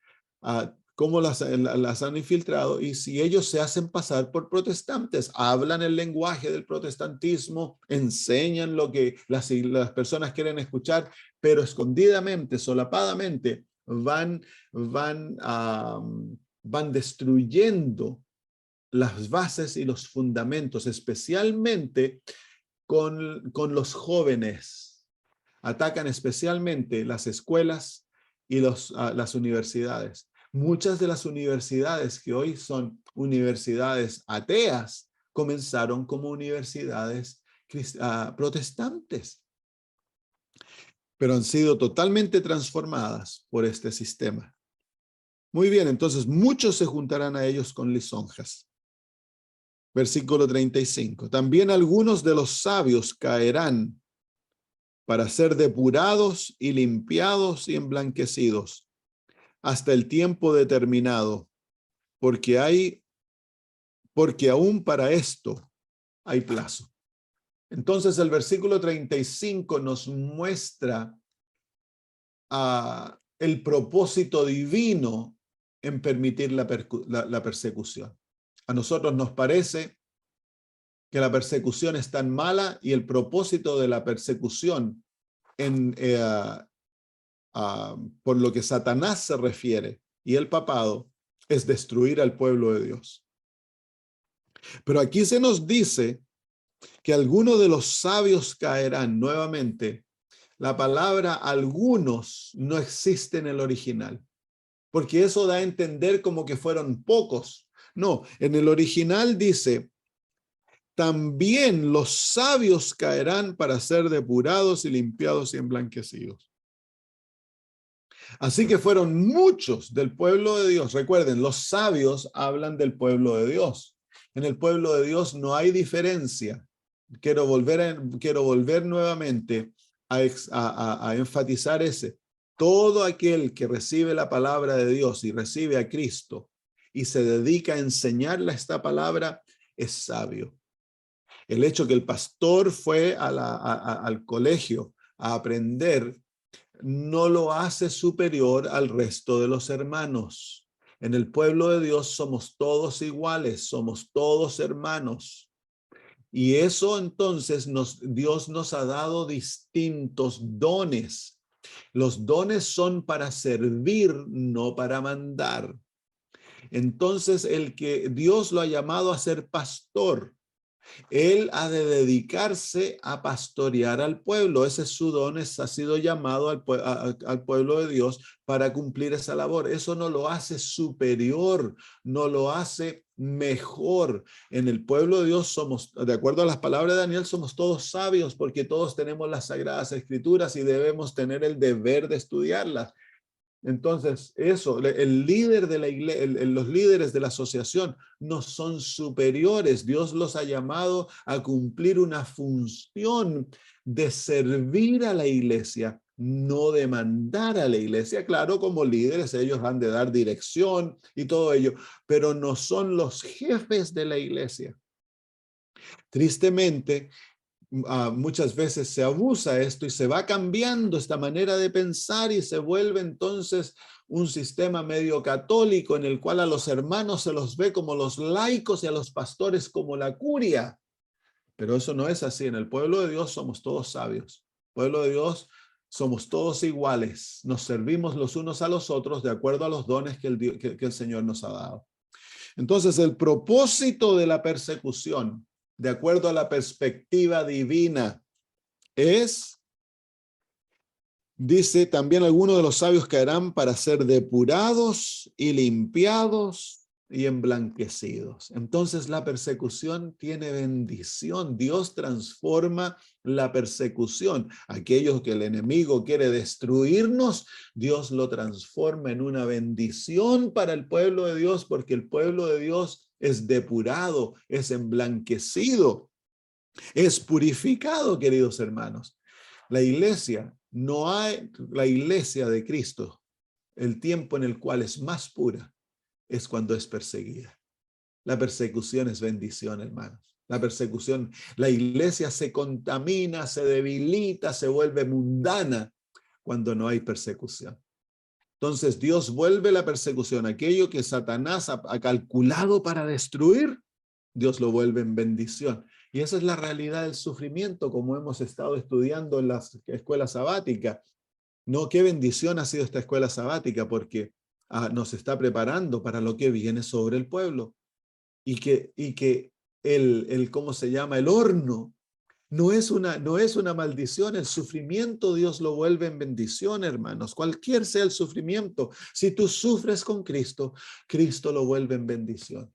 cómo las han infiltrado, y si ellos se hacen pasar por protestantes, hablan el lenguaje del protestantismo, enseñan lo que las personas quieren escuchar, pero escondidamente, solapadamente, van destruyendo las bases y los fundamentos, especialmente con los jóvenes. Atacan especialmente las escuelas y las universidades. Muchas de las universidades que hoy son universidades ateas comenzaron como universidades protestantes, pero han sido totalmente transformadas por este sistema. Muy bien, entonces muchos se juntarán a ellos con lisonjas. Versículo 35. También algunos de los sabios caerán para ser depurados y limpiados y emblanquecidos hasta el tiempo determinado, porque aún para esto hay plazo. Entonces el versículo 35 nos muestra el propósito divino en permitir la persecución. A nosotros nos parece que la persecución es tan mala, y el propósito de la persecución por lo que Satanás se refiere y el papado es destruir al pueblo de Dios. Pero aquí se nos dice que algunos de los sabios caerán. Nuevamente, la palabra algunos no existe en el original, porque eso da a entender como que fueron pocos. No, en el original dice: también los sabios caerán para ser depurados y limpiados y emblanquecidos. Así que fueron muchos del pueblo de Dios. Recuerden, los sabios hablan del pueblo de Dios. En el pueblo de Dios no hay diferencia. Quiero volver nuevamente a enfatizar ese. Todo aquel que recibe la palabra de Dios y recibe a Cristo y se dedica a enseñarle esta palabra es sabio. El hecho que el pastor fue al colegio a aprender no lo hace superior al resto de los hermanos. En el pueblo de Dios somos todos iguales, somos todos hermanos. Y eso entonces Dios nos ha dado distintos dones. Los dones son para servir, no para mandar. Entonces el que Dios lo ha llamado a ser pastor, él ha de dedicarse a pastorear al pueblo. Ese es su don, ha sido llamado al pueblo de Dios para cumplir esa labor. Eso no lo hace superior, no lo hace mejor. En el pueblo de Dios somos, de acuerdo a las palabras de Daniel, somos todos sabios porque todos tenemos las Sagradas Escrituras y debemos tener el deber de estudiarlas. Entonces, el líder de la iglesia, los líderes de la asociación no son superiores. Dios los ha llamado a cumplir una función de servir a la iglesia, no de mandar a la iglesia. Claro, como líderes ellos han de dar dirección y todo ello, pero no son los jefes de la iglesia. Tristemente, muchas veces se abusa esto y se va cambiando esta manera de pensar y se vuelve entonces un sistema medio católico en el cual a los hermanos se los ve como los laicos y a los pastores como la curia. Pero eso no es así. En el pueblo de Dios somos todos sabios. Pueblo de Dios somos todos iguales. Nos servimos los unos a los otros de acuerdo a los dones que el Señor nos ha dado. Entonces, el propósito de la persecución, de acuerdo a la perspectiva divina, dice, también algunos de los sabios caerán para ser depurados y limpiados y emblanquecidos. Entonces la persecución tiene bendición. Dios transforma la persecución. Aquellos que el enemigo quiere destruirnos, Dios lo transforma en una bendición para el pueblo de Dios, porque el pueblo de Dios es depurado, es emblanquecido, es purificado, queridos hermanos. La iglesia, la iglesia de Cristo, el tiempo en el cual es más pura es cuando es perseguida. La persecución es bendición, hermanos. La persecución, la iglesia se contamina, se debilita, se vuelve mundana cuando no hay persecución. Entonces Dios vuelve la persecución, aquello que Satanás ha calculado para destruir, Dios lo vuelve en bendición. Y esa es la realidad del sufrimiento, como hemos estado estudiando en la escuela sabática. No, qué bendición ha sido esta escuela sabática, porque nos está preparando para lo que viene sobre el pueblo. Y que ¿cómo se llama? El horno no es una maldición. El sufrimiento Dios lo vuelve en bendición, hermanos. Cualquier sea el sufrimiento, si tú sufres con Cristo, Cristo lo vuelve en bendición.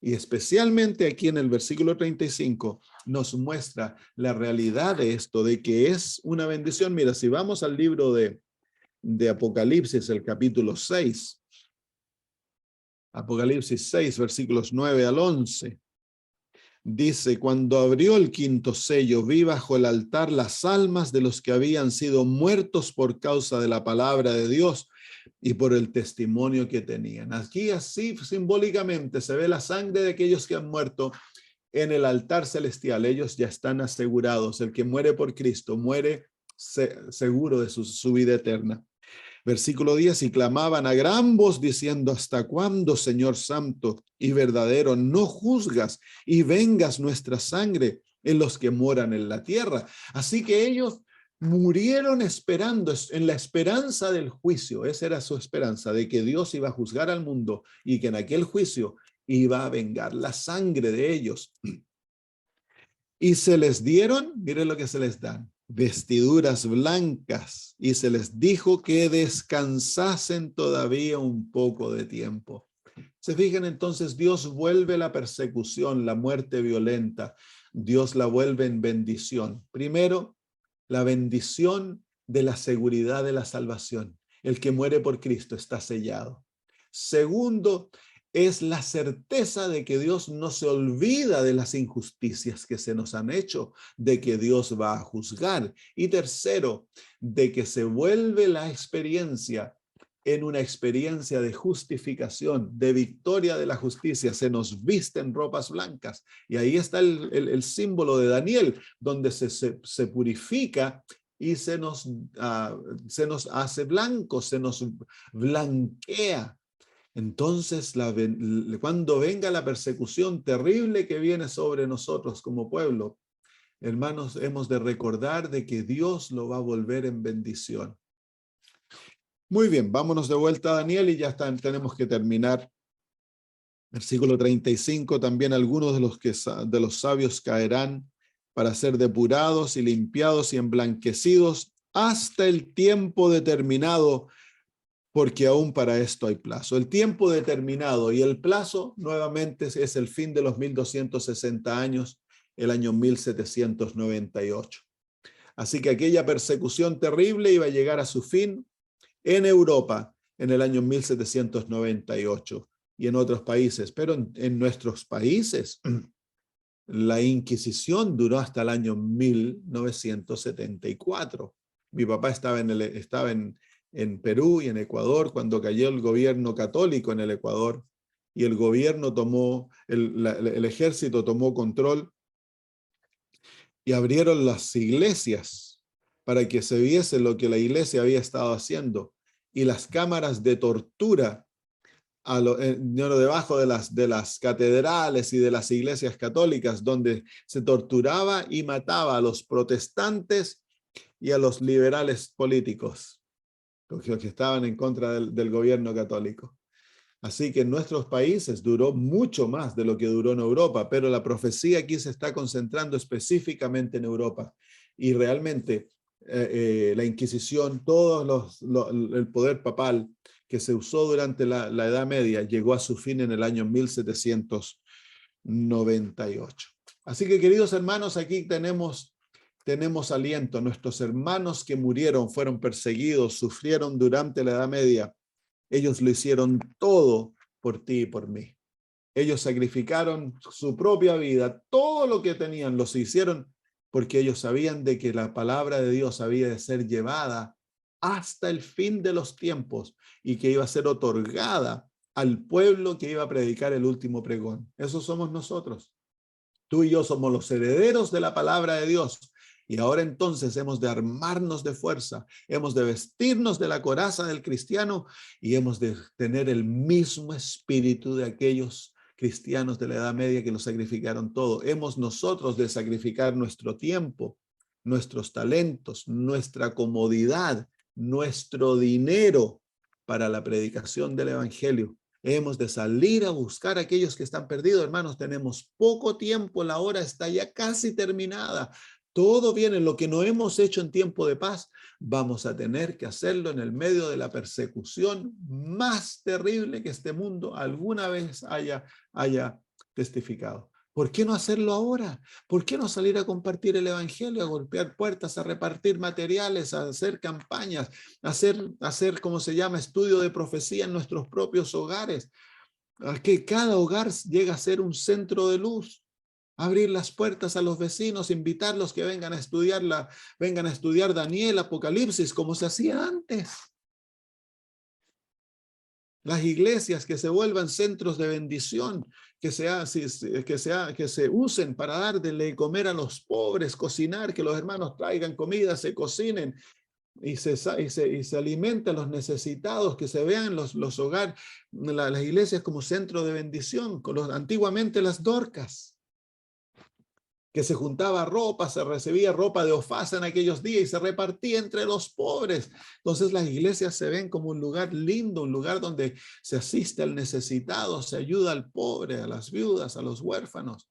Y especialmente aquí en el versículo 35 nos muestra la realidad de esto, de que es una bendición. Mira, si vamos al libro de Apocalipsis, el capítulo 6, Apocalipsis 6, versículos 9 al 11. Dice, cuando abrió el quinto sello, vi bajo el altar las almas de los que habían sido muertos por causa de la palabra de Dios y por el testimonio que tenían. Aquí así simbólicamente se ve la sangre de aquellos que han muerto en el altar celestial. Ellos ya están asegurados. El que muere por Cristo muere seguro de su vida eterna. Versículo 10, y clamaban a gran voz diciendo, ¿hasta cuándo, Señor santo y verdadero, no juzgas y vengas nuestra sangre en los que moran en la tierra? Así que ellos murieron esperando, en la esperanza del juicio. Esa era su esperanza, de que Dios iba a juzgar al mundo y que en aquel juicio iba a vengar la sangre de ellos. Y se les dieron, miren lo que se les dan, vestiduras blancas, y se les dijo que descansasen todavía un poco de tiempo. Se fijan entonces, Dios vuelve la persecución, la muerte violenta, Dios la vuelve en bendición. Primero, la bendición de la seguridad de la salvación. El que muere por Cristo está sellado. Segundo, es la certeza de que Dios no se olvida de las injusticias que se nos han hecho, de que Dios va a juzgar. Y tercero, de que se vuelve la experiencia en una experiencia de justificación, de victoria de la justicia. Se nos visten ropas blancas. Y ahí está el símbolo de Daniel, donde se purifica y se nos hace blanco, se nos blanquea. Entonces, cuando venga la persecución terrible que viene sobre nosotros como pueblo, hermanos, hemos de recordar de que Dios lo va a volver en bendición. Muy bien, vámonos de vuelta a Daniel y ya tenemos que terminar. Versículo 35, también algunos de los sabios caerán para ser depurados y limpiados y emblanquecidos hasta el tiempo determinado, porque aún para esto hay plazo. El tiempo determinado y el plazo nuevamente es el fin de los 1260 años, el año 1798. Así que aquella persecución terrible iba a llegar a su fin en Europa en el año 1798 y en otros países, pero en nuestros países la Inquisición duró hasta el año 1974. Mi papá estaba en Perú y en Ecuador cuando cayó el gobierno católico en el Ecuador y el gobierno el ejército tomó control y abrieron las iglesias para que se viese lo que la iglesia había estado haciendo, y las cámaras de tortura debajo de las catedrales y de las iglesias católicas, donde se torturaba y mataba a los protestantes y a los liberales políticos, los que estaban en contra del gobierno católico. Así que en nuestros países duró mucho más de lo que duró en Europa, pero la profecía aquí se está concentrando específicamente en Europa. Y realmente la Inquisición, el poder papal que se usó durante la Edad Media llegó a su fin en el año 1798. Así que, queridos hermanos, aquí tenemos aliento. Nuestros hermanos que murieron, fueron perseguidos, sufrieron durante la Edad Media. Ellos lo hicieron todo por ti y por mí. Ellos sacrificaron su propia vida, todo lo que tenían, los hicieron porque ellos sabían de que la palabra de Dios había de ser llevada hasta el fin de los tiempos y que iba a ser otorgada al pueblo que iba a predicar el último pregón. Eso somos nosotros. Tú y yo somos los herederos de la palabra de Dios. Y ahora entonces hemos de armarnos de fuerza, hemos de vestirnos de la coraza del cristiano y hemos de tener el mismo espíritu de aquellos cristianos de la Edad Media que lo sacrificaron todo. Hemos nosotros de sacrificar nuestro tiempo, nuestros talentos, nuestra comodidad, nuestro dinero para la predicación del evangelio. Hemos de salir a buscar a aquellos que están perdidos, hermanos. Tenemos poco tiempo, la hora está ya casi terminada. Todo viene, lo que no hemos hecho en tiempo de paz, vamos a tener que hacerlo en el medio de la persecución más terrible que este mundo alguna vez haya testificado. ¿Por qué no hacerlo ahora? ¿Por qué no salir a compartir el evangelio, a golpear puertas, a repartir materiales, a hacer campañas, a hacer, ¿cómo se llama?, estudio de profecía en nuestros propios hogares? A que cada hogar llegue a ser un centro de luz. Abrir las puertas a los vecinos, invitarlos que vengan a estudiar Daniel, Apocalipsis, como se hacía antes. Las iglesias que se vuelvan centros de bendición, que se usen para dar de comer a los pobres, cocinar, que los hermanos traigan comida, se cocinen y se alimenten los necesitados, que se vean los hogares, las iglesias como centro de bendición, antiguamente las Dorcas, que se juntaba ropa, se recibía ropa de ofasa en aquellos días y se repartía entre los pobres. Entonces las iglesias se ven como un lugar lindo, un lugar donde se asiste al necesitado, se ayuda al pobre, a las viudas, a los huérfanos.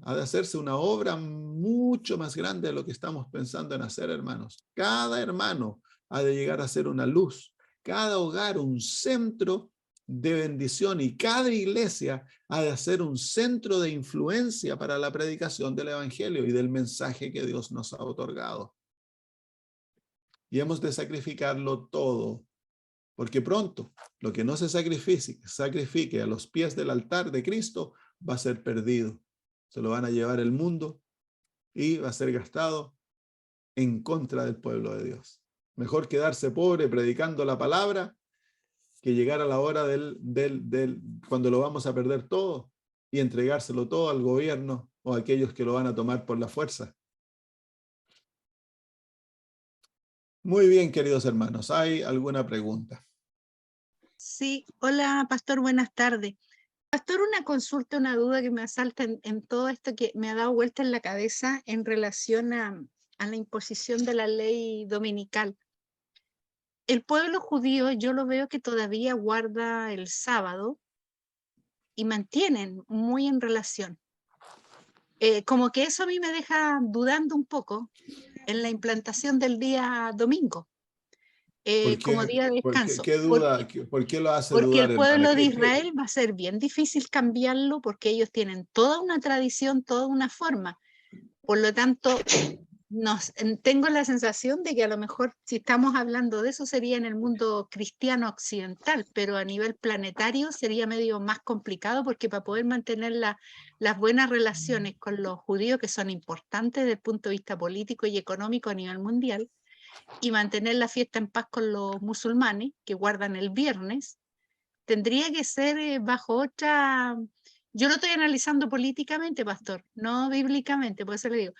Ha de hacerse una obra mucho más grande de lo que estamos pensando en hacer, hermanos. Cada hermano ha de llegar a ser una luz, cada hogar un centro de bendición y cada iglesia ha de ser un centro de influencia para la predicación del evangelio y del mensaje que Dios nos ha otorgado. Y hemos de sacrificarlo todo, porque pronto lo que no se sacrifique a los pies del altar de Cristo va a ser perdido. Se lo van a llevar el mundo y va a ser gastado en contra del pueblo de Dios. Mejor quedarse pobre predicando la palabra que llegar a la hora cuando lo vamos a perder todo y entregárselo todo al gobierno o a aquellos que lo van a tomar por la fuerza. Muy bien, queridos hermanos, ¿hay alguna pregunta? Sí, hola, pastor, buenas tardes. Pastor, una consulta, una duda que me asalta en todo esto que me ha dado vuelta en la cabeza en relación a la imposición de la ley dominical. El pueblo judío, yo lo veo que todavía guarda el sábado y mantienen muy en relación. Como que eso a mí me deja dudando un poco en la implantación del día domingo como día de descanso. ¿Qué duda? ¿Por qué lo hace Porque dudar, el hermana? pueblo de Israel va a ser bien difícil cambiarlo porque ellos tienen toda una tradición, toda una forma. Por lo tanto, tengo la sensación de que a lo mejor si estamos hablando de eso sería en el mundo cristiano occidental, pero a nivel planetario sería medio más complicado porque para poder mantener las buenas relaciones con los judíos, que son importantes desde el punto de vista político y económico a nivel mundial, y mantener la fiesta en paz con los musulmanes que guardan el viernes, tendría que ser bajo otra. Yo lo estoy analizando políticamente, pastor, no bíblicamente, por eso le digo,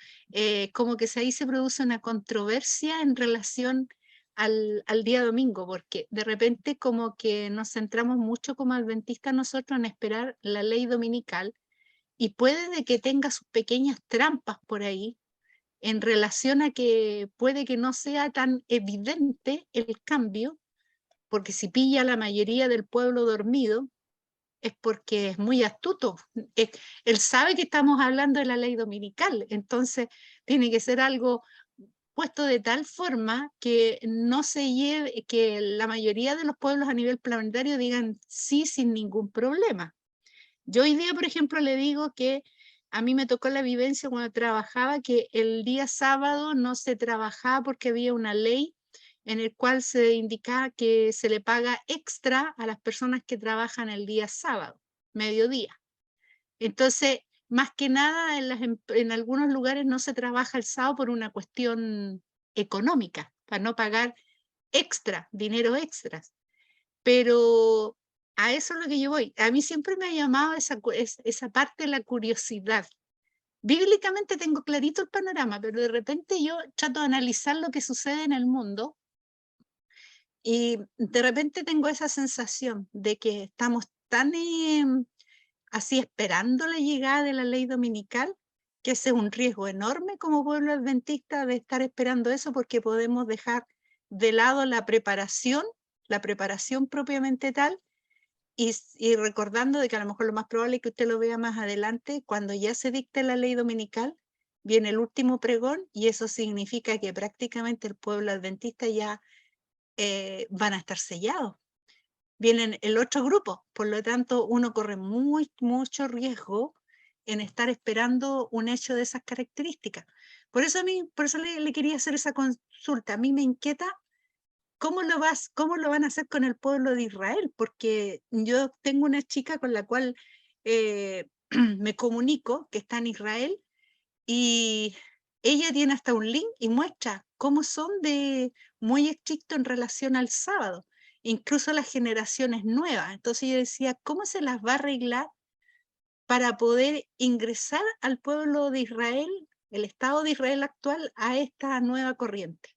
como que ahí se produce una controversia en relación al día domingo, porque de repente como que nos centramos mucho como adventistas nosotros en esperar la ley dominical y puede de que tenga sus pequeñas trampas por ahí en relación a que puede que no sea tan evidente el cambio, porque si pilla a la mayoría del pueblo dormido, es porque es muy astuto. Él sabe que estamos hablando de la ley dominical, entonces tiene que ser algo puesto de tal forma que no se lleve, que la mayoría de los pueblos a nivel planetario digan sí sin ningún problema. Yo hoy día, por ejemplo, le digo que a mí me tocó la vivencia cuando trabajaba que el día sábado no se trabajaba porque había una ley en el cual se indicaba que se le paga extra a las personas que trabajan el día sábado. mediodía. Entonces, más que nada, en algunos lugares no se trabaja el sábado por una cuestión económica, para no pagar dinero extras. Pero a eso es lo que yo voy. A mí siempre me ha llamado esa parte de la curiosidad. Bíblicamente tengo clarito el panorama, pero de repente yo trato de analizar lo que sucede en el mundo y de repente tengo esa sensación de que estamos tan así esperando la llegada de la ley dominical, que ese es un riesgo enorme como pueblo adventista de estar esperando eso, porque podemos dejar de lado la preparación propiamente tal, y recordando de que a lo mejor lo más probable es que usted lo vea más adelante, cuando ya se dicte la ley dominical, viene el último pregón, y eso significa que prácticamente el pueblo adventista ya van a estar sellados. Vienen el otro grupo, por lo tanto uno corre mucho riesgo en estar esperando un hecho de esas características. Por eso le quería hacer esa consulta. A mí me inquieta cómo lo van a hacer con el pueblo de Israel, porque yo tengo una chica con la cual me comunico, que está en Israel, y ella tiene hasta un link y muestra cómo son muy estrictos en relación al sábado, incluso las generaciones nuevas. Entonces yo decía, ¿cómo se las va a arreglar para poder ingresar al pueblo de Israel, el Estado de Israel actual, a esta nueva corriente?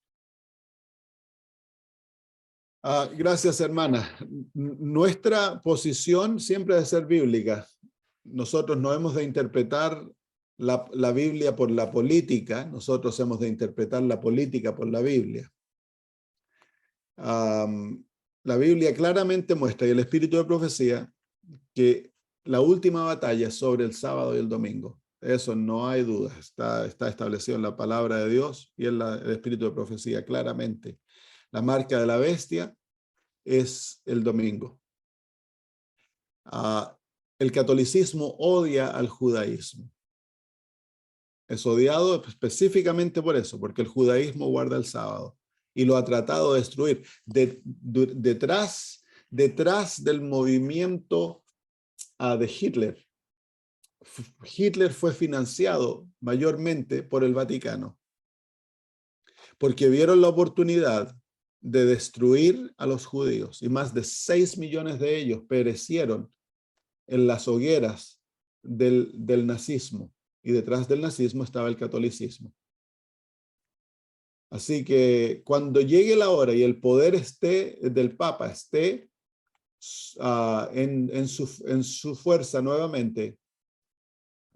Gracias, hermana. Nuestra posición siempre debe ser bíblica. Nosotros no hemos de interpretar la Biblia por la política, nosotros hemos de interpretar la política por la Biblia. La Biblia claramente muestra, y el espíritu de profecía, que la última batalla es sobre el sábado y el domingo. Eso no hay duda, está establecido en la palabra de Dios y en el espíritu de profecía claramente. La marca de la bestia es el domingo. El catolicismo odia al judaísmo. Es odiado específicamente por eso, porque el judaísmo guarda el sábado y lo ha tratado de destruir. Detrás del movimiento de Hitler. Hitler fue financiado mayormente por el Vaticano, porque vieron la oportunidad de destruir a los judíos, y más de 6 millones de ellos perecieron en las hogueras del nazismo, y detrás del nazismo estaba el catolicismo. Así que cuando llegue la hora y el poder del Papa esté en su fuerza nuevamente,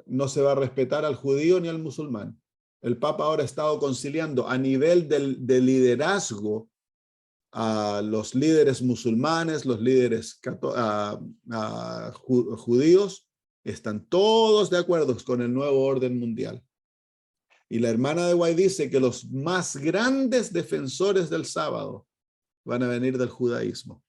no se va a respetar al judío ni al musulmán. El Papa ahora ha estado conciliando a nivel de liderazgo a los líderes musulmanes, los líderes judíos, están todos de acuerdo con el nuevo orden mundial. Y la hermana de White dice que los más grandes defensores del sábado van a venir del judaísmo.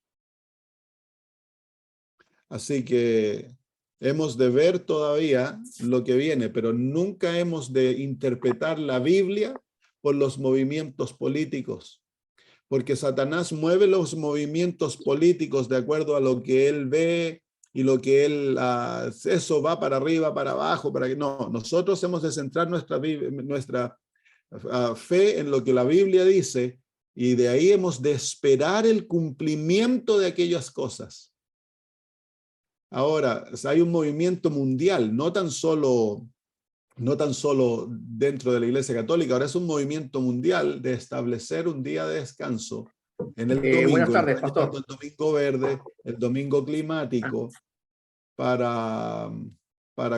Así que hemos de ver todavía lo que viene, pero nunca hemos de interpretar la Biblia por los movimientos políticos, porque Satanás mueve los movimientos políticos de acuerdo a lo que él ve y lo que él, eso va para arriba, para abajo, no, nosotros hemos de centrar nuestra fe en lo que la Biblia dice, y de ahí hemos de esperar el cumplimiento de aquellas cosas. Ahora, hay un movimiento mundial, no tan solo dentro de la Iglesia Católica, ahora es un movimiento mundial de establecer un día de descanso en el domingo. Buenas tardes, pastor. El domingo verde, el domingo climático, para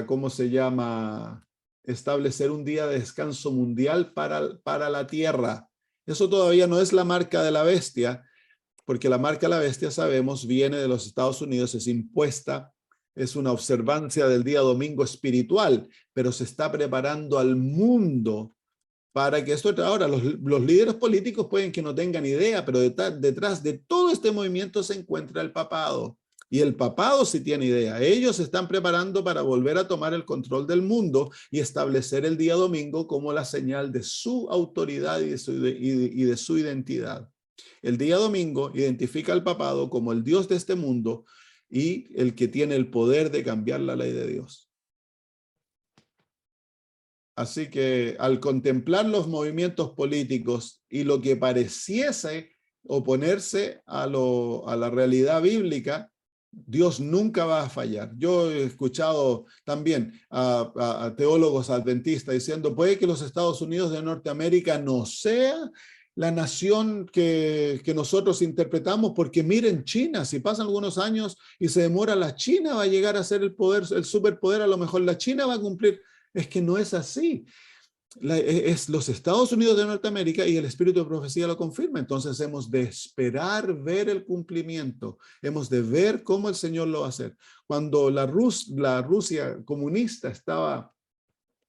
¿cómo se llama? Establecer un día de descanso mundial para la tierra. Eso todavía no es la marca de la bestia, porque la marca de la bestia, sabemos, viene de los Estados Unidos, es impuesta, es una observancia del día domingo espiritual, pero se está preparando al mundo para que esto. Ahora, los líderes políticos pueden que no tengan idea, pero detrás de todo este movimiento se encuentra el papado. Y el papado sí tiene idea. Ellos se están preparando para volver a tomar el control del mundo y establecer el día domingo como la señal de su autoridad y de su identidad. El día domingo identifica al papado como el Dios de este mundo, y el que tiene el poder de cambiar la ley de Dios. Así que al contemplar los movimientos políticos y lo que pareciese oponerse a la realidad bíblica, Dios nunca va a fallar. Yo he escuchado también a teólogos adventistas diciendo, puede que los Estados Unidos de Norteamérica no sea la nación que nosotros interpretamos, porque miren China, si pasan algunos años y se demora, la China va a llegar a ser el poder, el superpoder, a lo mejor la China va a cumplir. Es que no es así. Es los Estados Unidos de Norteamérica y el espíritu de profecía lo confirma. Entonces hemos de esperar ver el cumplimiento. Hemos de ver cómo el Señor lo va a hacer. Cuando la Rusia comunista estaba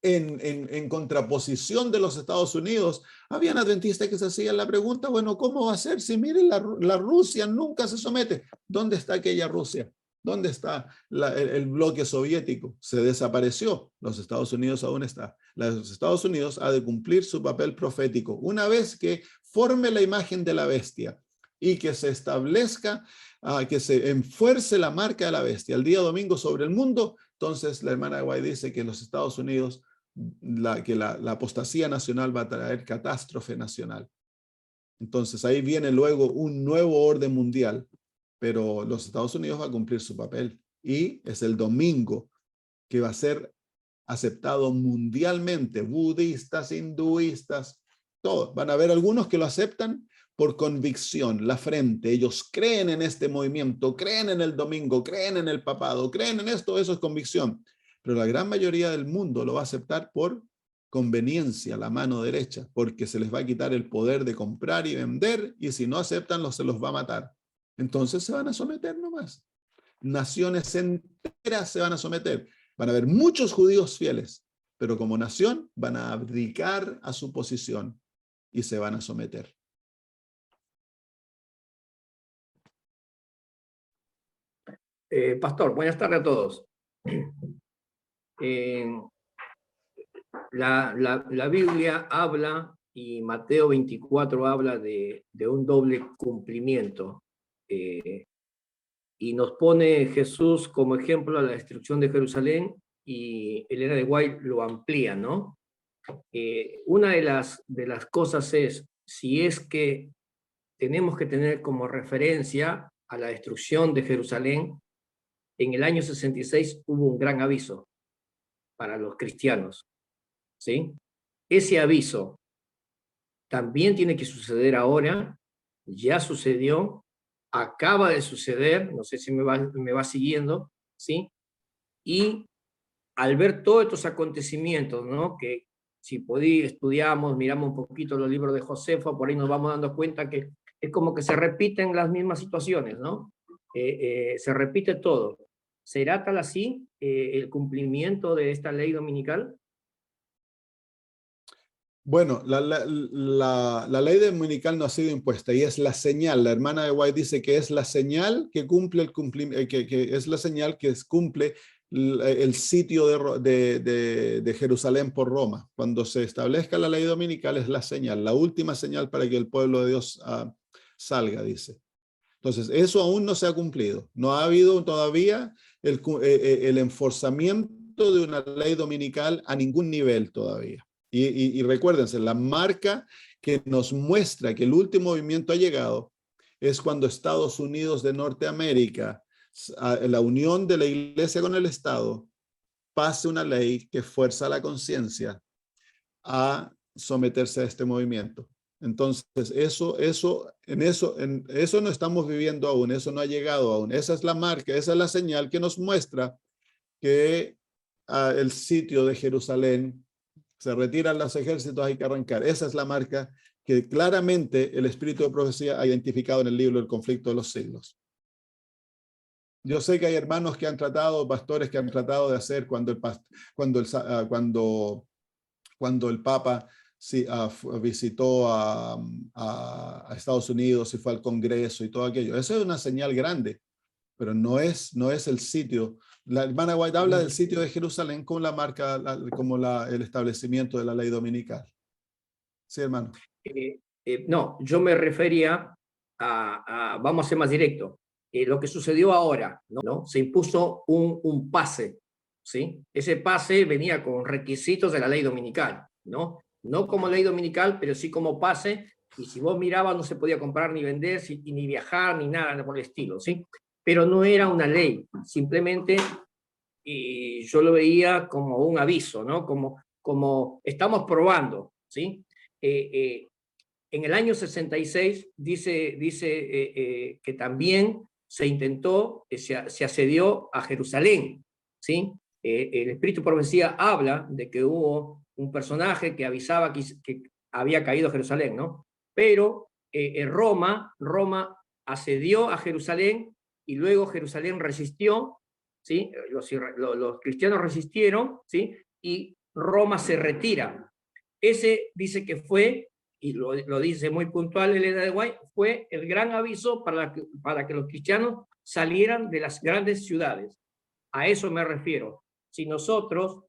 en contraposición de los Estados Unidos, habían adventistas que se hacían la pregunta, bueno, ¿cómo va a ser si miren la Rusia nunca se somete? ¿Dónde está aquella Rusia? ¿Dónde está el bloque soviético? Se desapareció. Los Estados Unidos aún está. Los Estados Unidos ha de cumplir su papel profético. Una vez que forme la imagen de la bestia y que se establezca, que se enfuerce la marca de la bestia el día domingo sobre el mundo, entonces la hermana White dice que los Estados Unidos, la apostasía nacional va a traer catástrofe nacional. Entonces ahí viene luego un nuevo orden mundial. Pero los Estados Unidos va a cumplir su papel y es el domingo que va a ser aceptado mundialmente, budistas, hinduistas, todos. Van a haber algunos que lo aceptan por convicción, la frente. Ellos creen en este movimiento, creen en el domingo, creen en el papado, creen en esto, eso es convicción. Pero la gran mayoría del mundo lo va a aceptar por conveniencia, la mano derecha, porque se les va a quitar el poder de comprar y vender, y si no aceptan, se los va a matar. Entonces se van a someter nomás. Naciones enteras se van a someter. Van a haber muchos judíos fieles, pero como nación van a abdicar a su posición y se van a someter. Pastor, buenas tardes a todos. La Biblia habla, y Mateo 24 habla de un doble cumplimiento. Y nos pone Jesús como ejemplo a la destrucción de Jerusalén, y Elena de White lo amplía, ¿no? Una de las cosas es, si es que tenemos que tener como referencia a la destrucción de Jerusalén, en el año 66 hubo un gran aviso para los cristianos, ¿sí? Ese aviso también tiene que suceder ahora, ya sucedió, acaba de suceder, no sé si me va siguiendo, ¿sí? Y al ver todos estos acontecimientos, ¿no? Que si estudiamos, miramos un poquito los libros de Josefo, por ahí nos vamos dando cuenta que es como que se repiten las mismas situaciones, ¿no? Se repite todo. ¿Será tal así el cumplimiento de esta ley dominical? Bueno, la ley dominical no ha sido impuesta y es la señal. La hermana de White dice que es la señal que cumple que es la señal que cumple el sitio de Jerusalén por Roma. Cuando se establezca la ley dominical es la señal, la última señal para que el pueblo de Dios salga, dice. Entonces, eso aún no se ha cumplido. No ha habido todavía el enforzamiento de una ley dominical a ningún nivel todavía. Y recuérdense, la marca que nos muestra que el último movimiento ha llegado es cuando Estados Unidos de Norteamérica, la unión de la iglesia con el Estado, pase una ley que fuerza la conciencia a someterse a este movimiento. Entonces, eso no estamos viviendo aún, eso no ha llegado aún. Esa es la marca, esa es la señal que nos muestra que el sitio de Jerusalén se retiran los ejércitos, hay que arrancar. Esa es la marca que claramente el espíritu de profecía ha identificado en el libro del conflicto de los siglos. Yo sé que hay hermanos que han tratado, pastores que han tratado de hacer cuando el Papa visitó a Estados Unidos y fue al Congreso y todo aquello. Eso es una señal grande, pero no es el sitio. La hermana White habla del sitio de Jerusalén como la marca, el establecimiento de la ley dominical. Sí, hermano. No, yo me refería vamos a ser más directo, lo que sucedió ahora, ¿no? Se impuso un pase, ¿sí? Ese pase venía con requisitos de la ley dominical, ¿no? No como ley dominical, pero sí como pase, y si vos mirabas no se podía comprar ni vender, ni viajar, ni nada por el estilo, ¿sí? Pero no era una ley, simplemente yo lo veía como un aviso, ¿no? Como estamos probando, ¿sí? En el año 66 dice que también se intentó, se asedió a Jerusalén, ¿sí? El Espíritu Profecía habla de que hubo un personaje que avisaba que había caído Jerusalén, ¿no? Pero Roma asedió a Jerusalén y luego Jerusalén resistió, ¿sí? Los cristianos resistieron, ¿sí? Y Roma se retira. Ese dice que fue, y lo dice muy puntual Elena de White, fue el gran aviso para que los cristianos salieran de las grandes ciudades. A eso me refiero. Si nosotros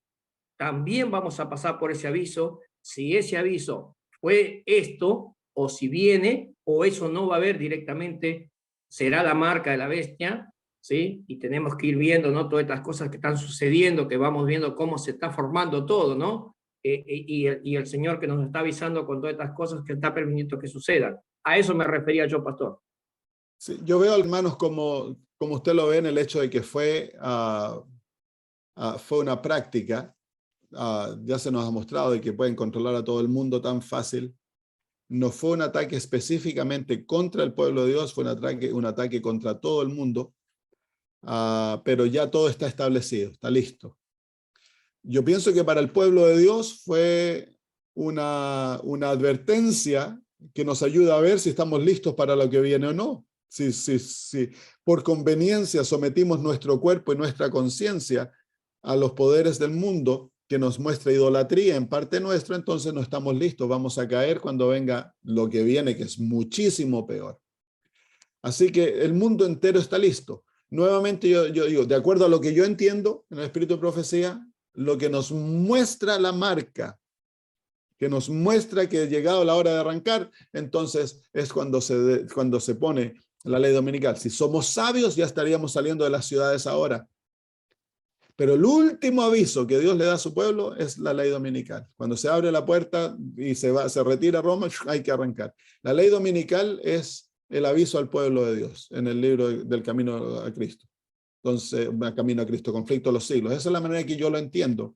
también vamos a pasar por ese aviso, si ese aviso fue esto, o si viene, o eso no va a haber directamente, será la marca de la bestia, ¿sí? Y tenemos que ir viendo, ¿no? Todas estas cosas que están sucediendo, que vamos viendo cómo se está formando todo, ¿no? Y el Señor que nos está avisando con todas estas cosas que está permitiendo que sucedan. A eso me refería yo, pastor. Sí, yo veo, hermanos, como usted lo ve en el hecho de que fue una práctica. Ya se nos ha mostrado de que pueden controlar a todo el mundo tan fácil. No fue un ataque específicamente contra el pueblo de Dios, fue un ataque contra todo el mundo, pero ya todo está establecido, está listo. Yo pienso que para el pueblo de Dios fue una advertencia que nos ayuda a ver si estamos listos para lo que viene o no. Si por conveniencia sometimos nuestro cuerpo y nuestra conciencia a los poderes del mundo que nos muestra idolatría en parte nuestra, entonces no estamos listos, vamos a caer cuando venga lo que viene, que es muchísimo peor. Así que el mundo entero está listo. Nuevamente yo digo, de acuerdo a lo que yo entiendo en el espíritu de profecía, lo que nos muestra la marca, que nos muestra que ha llegado la hora de arrancar, entonces es cuando se pone la ley dominical. Si somos sabios, ya estaríamos saliendo de las ciudades ahora. Pero el último aviso que Dios le da a su pueblo es la ley dominical. Cuando se abre la puerta y se retira Roma, hay que arrancar. La ley dominical es el aviso al pueblo de Dios en el libro del Camino a Cristo. Entonces, Camino a Cristo, Conflicto de los Siglos. Esa es la manera que yo lo entiendo.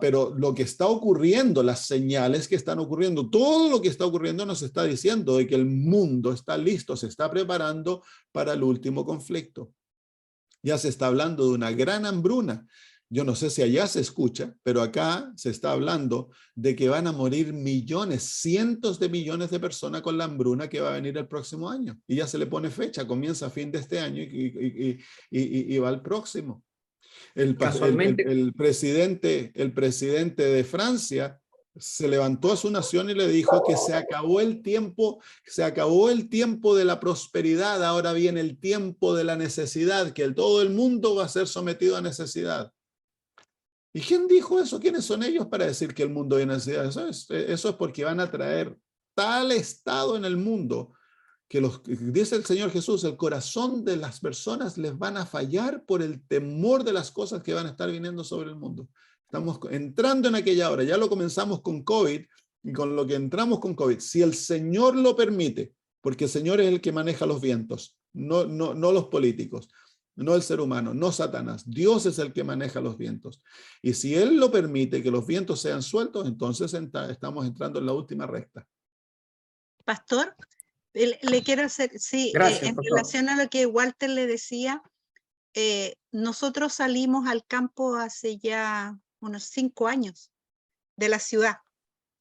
Pero lo que está ocurriendo, las señales que están ocurriendo, todo lo que está ocurriendo nos está diciendo de que el mundo está listo, se está preparando para el último conflicto. Ya se está hablando de una gran hambruna. Yo no sé si allá se escucha, pero acá se está hablando de que van a morir millones, cientos de millones de personas con la hambruna que va a venir el próximo año. Y ya se le pone fecha, comienza a fin de este año y va al próximo. El presidente de Francia se levantó a su nación y le dijo que se acabó el tiempo de la prosperidad, ahora viene el tiempo de la necesidad, que todo el mundo va a ser sometido a necesidad. ¿Y quién dijo eso? ¿Quiénes son ellos para decir que el mundo viene a necesidad? Eso es porque van a traer tal estado en el mundo que dice el Señor Jesús, el corazón de las personas les van a fallar por el temor de las cosas que van a estar viniendo sobre el mundo. Estamos entrando en aquella hora, ya lo comenzamos con COVID, y con lo que entramos con COVID, si el Señor lo permite, porque el Señor es el que maneja los vientos, no los políticos, no el ser humano, no Satanás, Dios es el que maneja los vientos. Y si Él lo permite que los vientos sean sueltos, entonces estamos entrando en la última recta. Pastor, le quiero hacer, sí, Gracias, en pastor. relación a lo que Walter le decía, nosotros salimos al campo hace ya unos 5 años de la ciudad.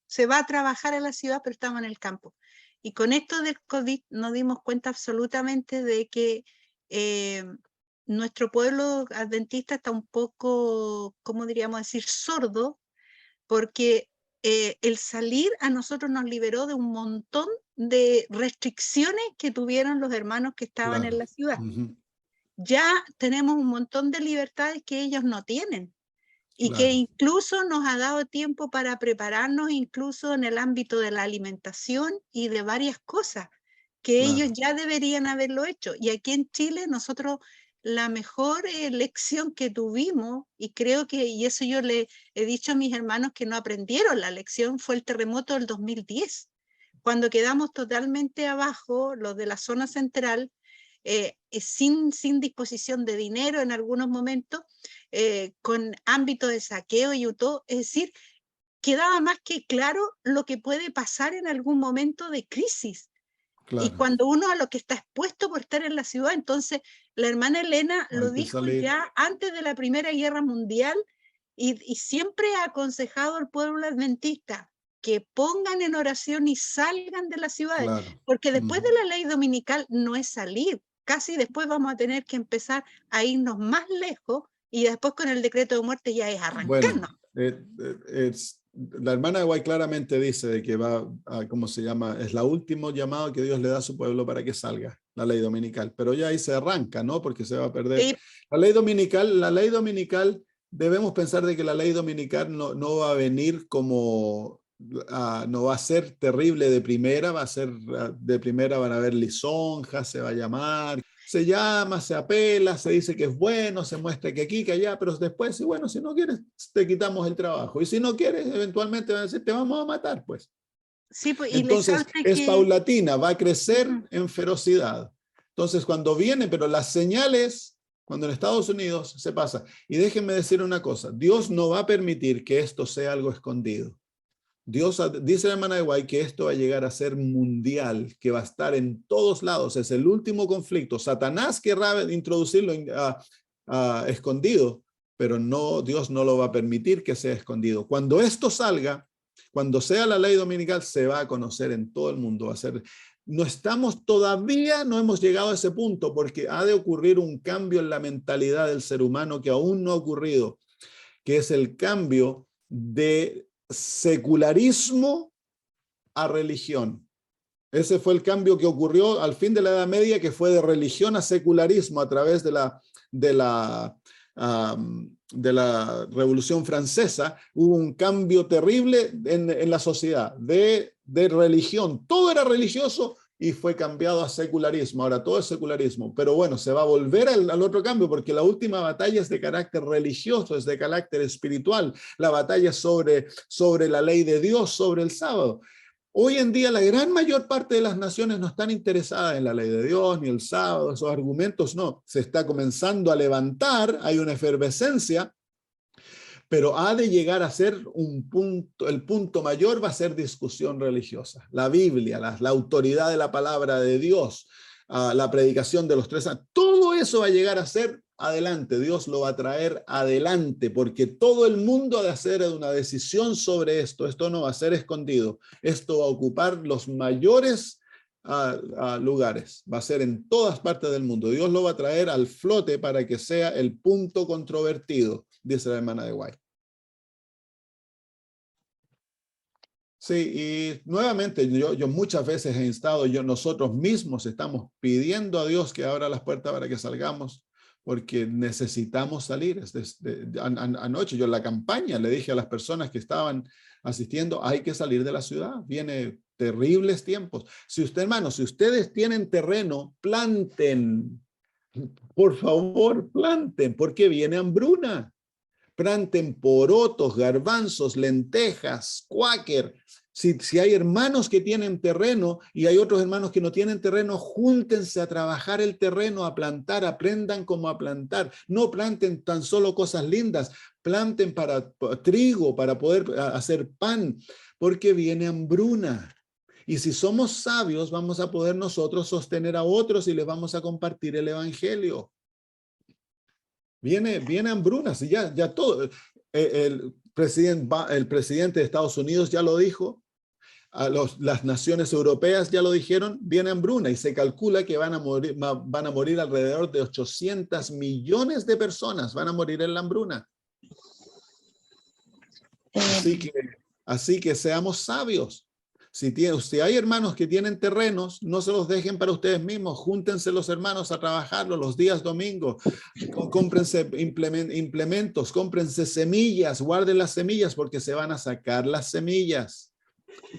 Se va a trabajar en la ciudad, pero estamos en el campo. Y con esto del COVID nos dimos cuenta absolutamente de que nuestro pueblo adventista está un poco, ¿cómo diríamos decir?, sordo, porque el salir a nosotros nos liberó de un montón de restricciones que tuvieron los hermanos que estaban en la ciudad. Ya tenemos un montón de libertades que ellos no tienen y que incluso nos ha dado tiempo para prepararnos incluso en el ámbito de la alimentación y de varias cosas que Claro. ellos ya deberían haberlo hecho. Y aquí en Chile nosotros la mejor lección que tuvimos, y creo que, y eso yo le he dicho a mis hermanos que no aprendieron la lección, fue el terremoto del 2010, cuando quedamos totalmente abajo, los de la zona central, sin disposición de dinero en algunos momentos, con ámbito de saqueo y todo. Es decir, quedaba más que claro lo que puede pasar en algún momento de crisis. Claro. Y cuando uno a lo que está expuesto por estar en la ciudad, entonces la hermana Elena lo dijo ya antes de la Primera Guerra Mundial, y siempre ha aconsejado al pueblo adventista que pongan en oración y salgan de las ciudades, Claro. porque después de la ley dominical no es salir, casi después vamos a tener que empezar a irnos más lejos, y después con el decreto de muerte ya es arrancarnos. Bueno, la hermana de Guay claramente dice de que va a, ¿cómo se llama? Es la último llamado que Dios le da a su pueblo para que salga, la ley dominical. Pero ya ahí se arranca, ¿no? Porque se va a perder. La ley dominical, debemos pensar de que la ley dominical no va a venir como, no va a ser terrible de primera, va a ser de primera, van a haber lisonjas, se va a llamar. Se llama, se apela, se dice que es bueno, se muestra que aquí, que allá, pero después, bueno, si no quieres, te quitamos el trabajo. Y si no quieres, eventualmente van a decir, te vamos a matar, pues. Sí, pues, y entonces, es paulatina, va a crecer en ferocidad. Entonces, cuando viene, pero las señales, cuando en Estados Unidos se pasa. Y déjenme decir una cosa, Dios no va a permitir que esto sea algo escondido. Dios dice la hermana de Guay que esto va a llegar a ser mundial, que va a estar en todos lados. Es el último conflicto. Satanás querrá introducirlo escondido, pero no, Dios no lo va a permitir que sea escondido. Cuando esto salga, cuando sea la ley dominical, se va a conocer en todo el mundo. Va a ser, todavía no hemos llegado a ese punto, porque ha de ocurrir un cambio en la mentalidad del ser humano que aún no ha ocurrido, que es el cambio de secularismo a religión. Ese fue el cambio que ocurrió al fin de la Edad Media, que fue de religión a secularismo a través de la Revolución Francesa. Hubo un cambio terrible en la sociedad de religión. Todo era religioso y fue cambiado a secularismo. Ahora todo es secularismo, pero bueno, se va a volver al otro cambio, porque la última batalla es de carácter religioso, es de carácter espiritual. La batalla es sobre la ley de Dios, sobre el sábado. Hoy en día la gran mayor parte de las naciones no están interesadas en la ley de Dios, ni el sábado, esos argumentos no. Se está comenzando a levantar, hay una efervescencia, pero ha de llegar a ser un punto, el punto mayor va a ser discusión religiosa. La Biblia, la autoridad de la palabra de Dios, la predicación de los 3 años, todo eso va a llegar a ser adelante. Dios lo va a traer adelante, porque todo el mundo ha de hacer una decisión sobre esto. Esto no va a ser escondido. Esto va a ocupar los mayores lugares. Va a ser en todas partes del mundo. Dios lo va a traer al flote para que sea el punto controvertido, dice la hermana de Guay. Sí, y nuevamente yo muchas veces he instado, nosotros mismos estamos pidiendo a Dios que abra las puertas para que salgamos, porque necesitamos salir. Anoche yo en la campaña le dije a las personas que estaban asistiendo, hay que salir de la ciudad, viene terribles tiempos. Si ustedes tienen terreno, planten, por favor, planten, porque viene hambruna. Planten porotos, garbanzos, lentejas, cuáquer. Si hay hermanos que tienen terreno y hay otros hermanos que no tienen terreno, júntense a trabajar el terreno, a plantar, aprendan cómo a plantar. No planten tan solo cosas lindas, planten para trigo, para poder hacer pan, porque viene hambruna. Y si somos sabios, vamos a poder nosotros sostener a otros y les vamos a compartir el evangelio. Viene hambruna, si ya todo. El presidente de Estados Unidos ya lo dijo, las naciones europeas ya lo dijeron, viene hambruna y se calcula que van a morir alrededor de 800 millones de personas, van a morir en la hambruna. Así que seamos sabios. Si hay hermanos que tienen terrenos, no se los dejen para ustedes mismos. Júntense los hermanos a trabajarlo los días domingos. Cómprense implementos, cómprense semillas, guarden las semillas porque se van a sacar las semillas.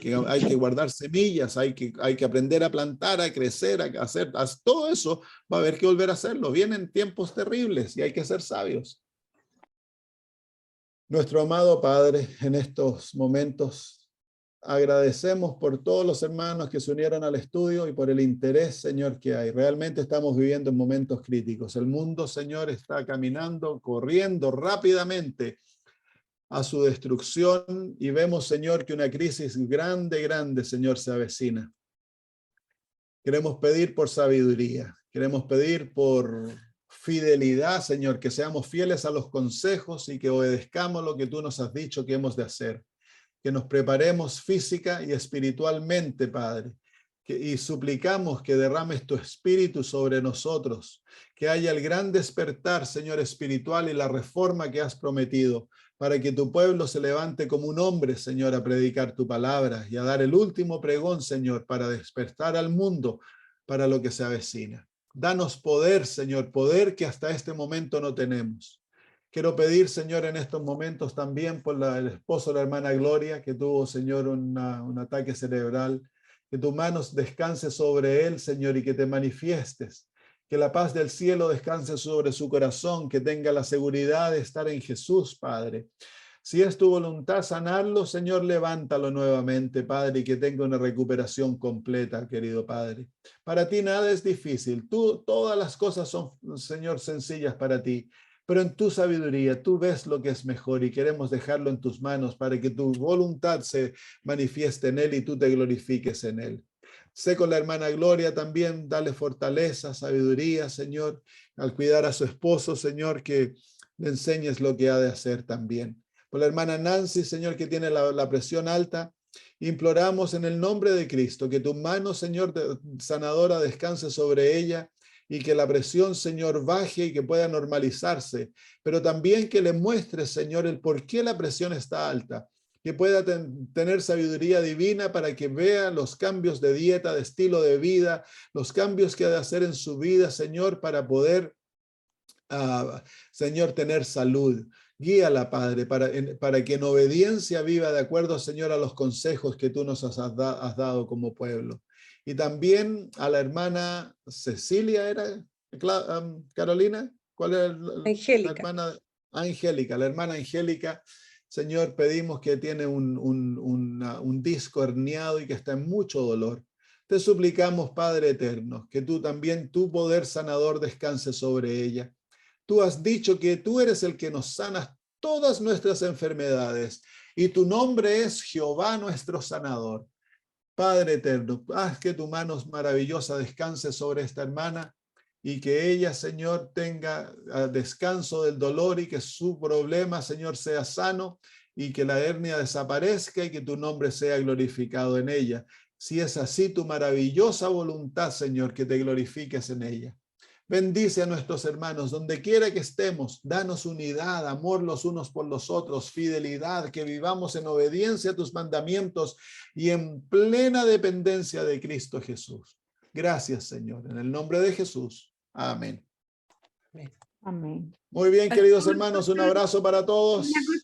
que hay que guardar semillas, hay que aprender a plantar, a crecer, a hacer todo eso, va a haber que volver a hacerlo. Vienen tiempos terribles y hay que ser sabios. Nuestro amado Padre, en estos momentos agradecemos por todos los hermanos que se unieron al estudio y por el interés, Señor, que hay. Realmente estamos viviendo en momentos críticos. El mundo, Señor, está caminando, corriendo rápidamente a su destrucción y vemos, Señor, que una crisis grande, Señor, se avecina. Queremos pedir por sabiduría, queremos pedir por fidelidad, Señor, que seamos fieles a los consejos y que obedezcamos lo que tú nos has dicho que hemos de hacer. Que nos preparemos física y espiritualmente, Padre, y suplicamos que derrames tu espíritu sobre nosotros, que haya el gran despertar, Señor, espiritual y la reforma que has prometido, para que tu pueblo se levante como un hombre, Señor, a predicar tu palabra y a dar el último pregón, Señor, para despertar al mundo para lo que se avecina. Danos poder, Señor, poder que hasta este momento no tenemos. Quiero pedir, Señor, en estos momentos también por el esposo de la hermana Gloria, que tuvo, Señor, un ataque cerebral. Que tu mano descanse sobre él, Señor, y que te manifiestes. Que la paz del cielo descanse sobre su corazón, que tenga la seguridad de estar en Jesús, Padre. Si es tu voluntad sanarlo, Señor, levántalo nuevamente, Padre, y que tenga una recuperación completa, querido Padre. Para ti nada es difícil. Todas las cosas son, Señor, sencillas para ti. Pero en tu sabiduría, tú ves lo que es mejor y queremos dejarlo en tus manos para que tu voluntad se manifieste en él y tú te glorifiques en él. Sé con la hermana Gloria también, dale fortaleza, sabiduría, Señor, al cuidar a su esposo, Señor, que le enseñes lo que ha de hacer también. Por la hermana Nancy, Señor, que tiene la presión alta, imploramos en el nombre de Cristo que tu mano, Señor, sanadora descanse sobre ella y que la presión, Señor, baje y que pueda normalizarse, pero también que le muestres, Señor, el por qué la presión está alta, que pueda tener sabiduría divina para que vea los cambios de dieta, de estilo de vida, los cambios que ha de hacer en su vida, Señor, para poder, Señor, tener salud. Guíala, Padre, para que en obediencia viva de acuerdo, Señor, a los consejos que tú nos has dado como pueblo. Y también a la hermana Cecilia, ¿era? Carolina, ¿cuál era? Angélica. La hermana Angélica, la hermana Angélica. Señor, pedimos que tiene un disco herniado y que está en mucho dolor. Te suplicamos, Padre eterno, que tú también, tu poder sanador descanse sobre ella. Tú has dicho que tú eres el que nos sanas todas nuestras enfermedades y tu nombre es Jehová nuestro sanador. Padre eterno, haz que tu mano maravillosa descanse sobre esta hermana y que ella, Señor, tenga descanso del dolor y que su problema, Señor, sea sano y que la hernia desaparezca y que tu nombre sea glorificado en ella. Si es así, tu maravillosa voluntad, Señor, que te glorifiques en ella. Bendice a nuestros hermanos, donde quiera que estemos, danos unidad, amor los unos por los otros, fidelidad, que vivamos en obediencia a tus mandamientos y en plena dependencia de Cristo Jesús. Gracias, Señor, en el nombre de Jesús. Amén. Amén. Muy bien, queridos hermanos, un abrazo para todos.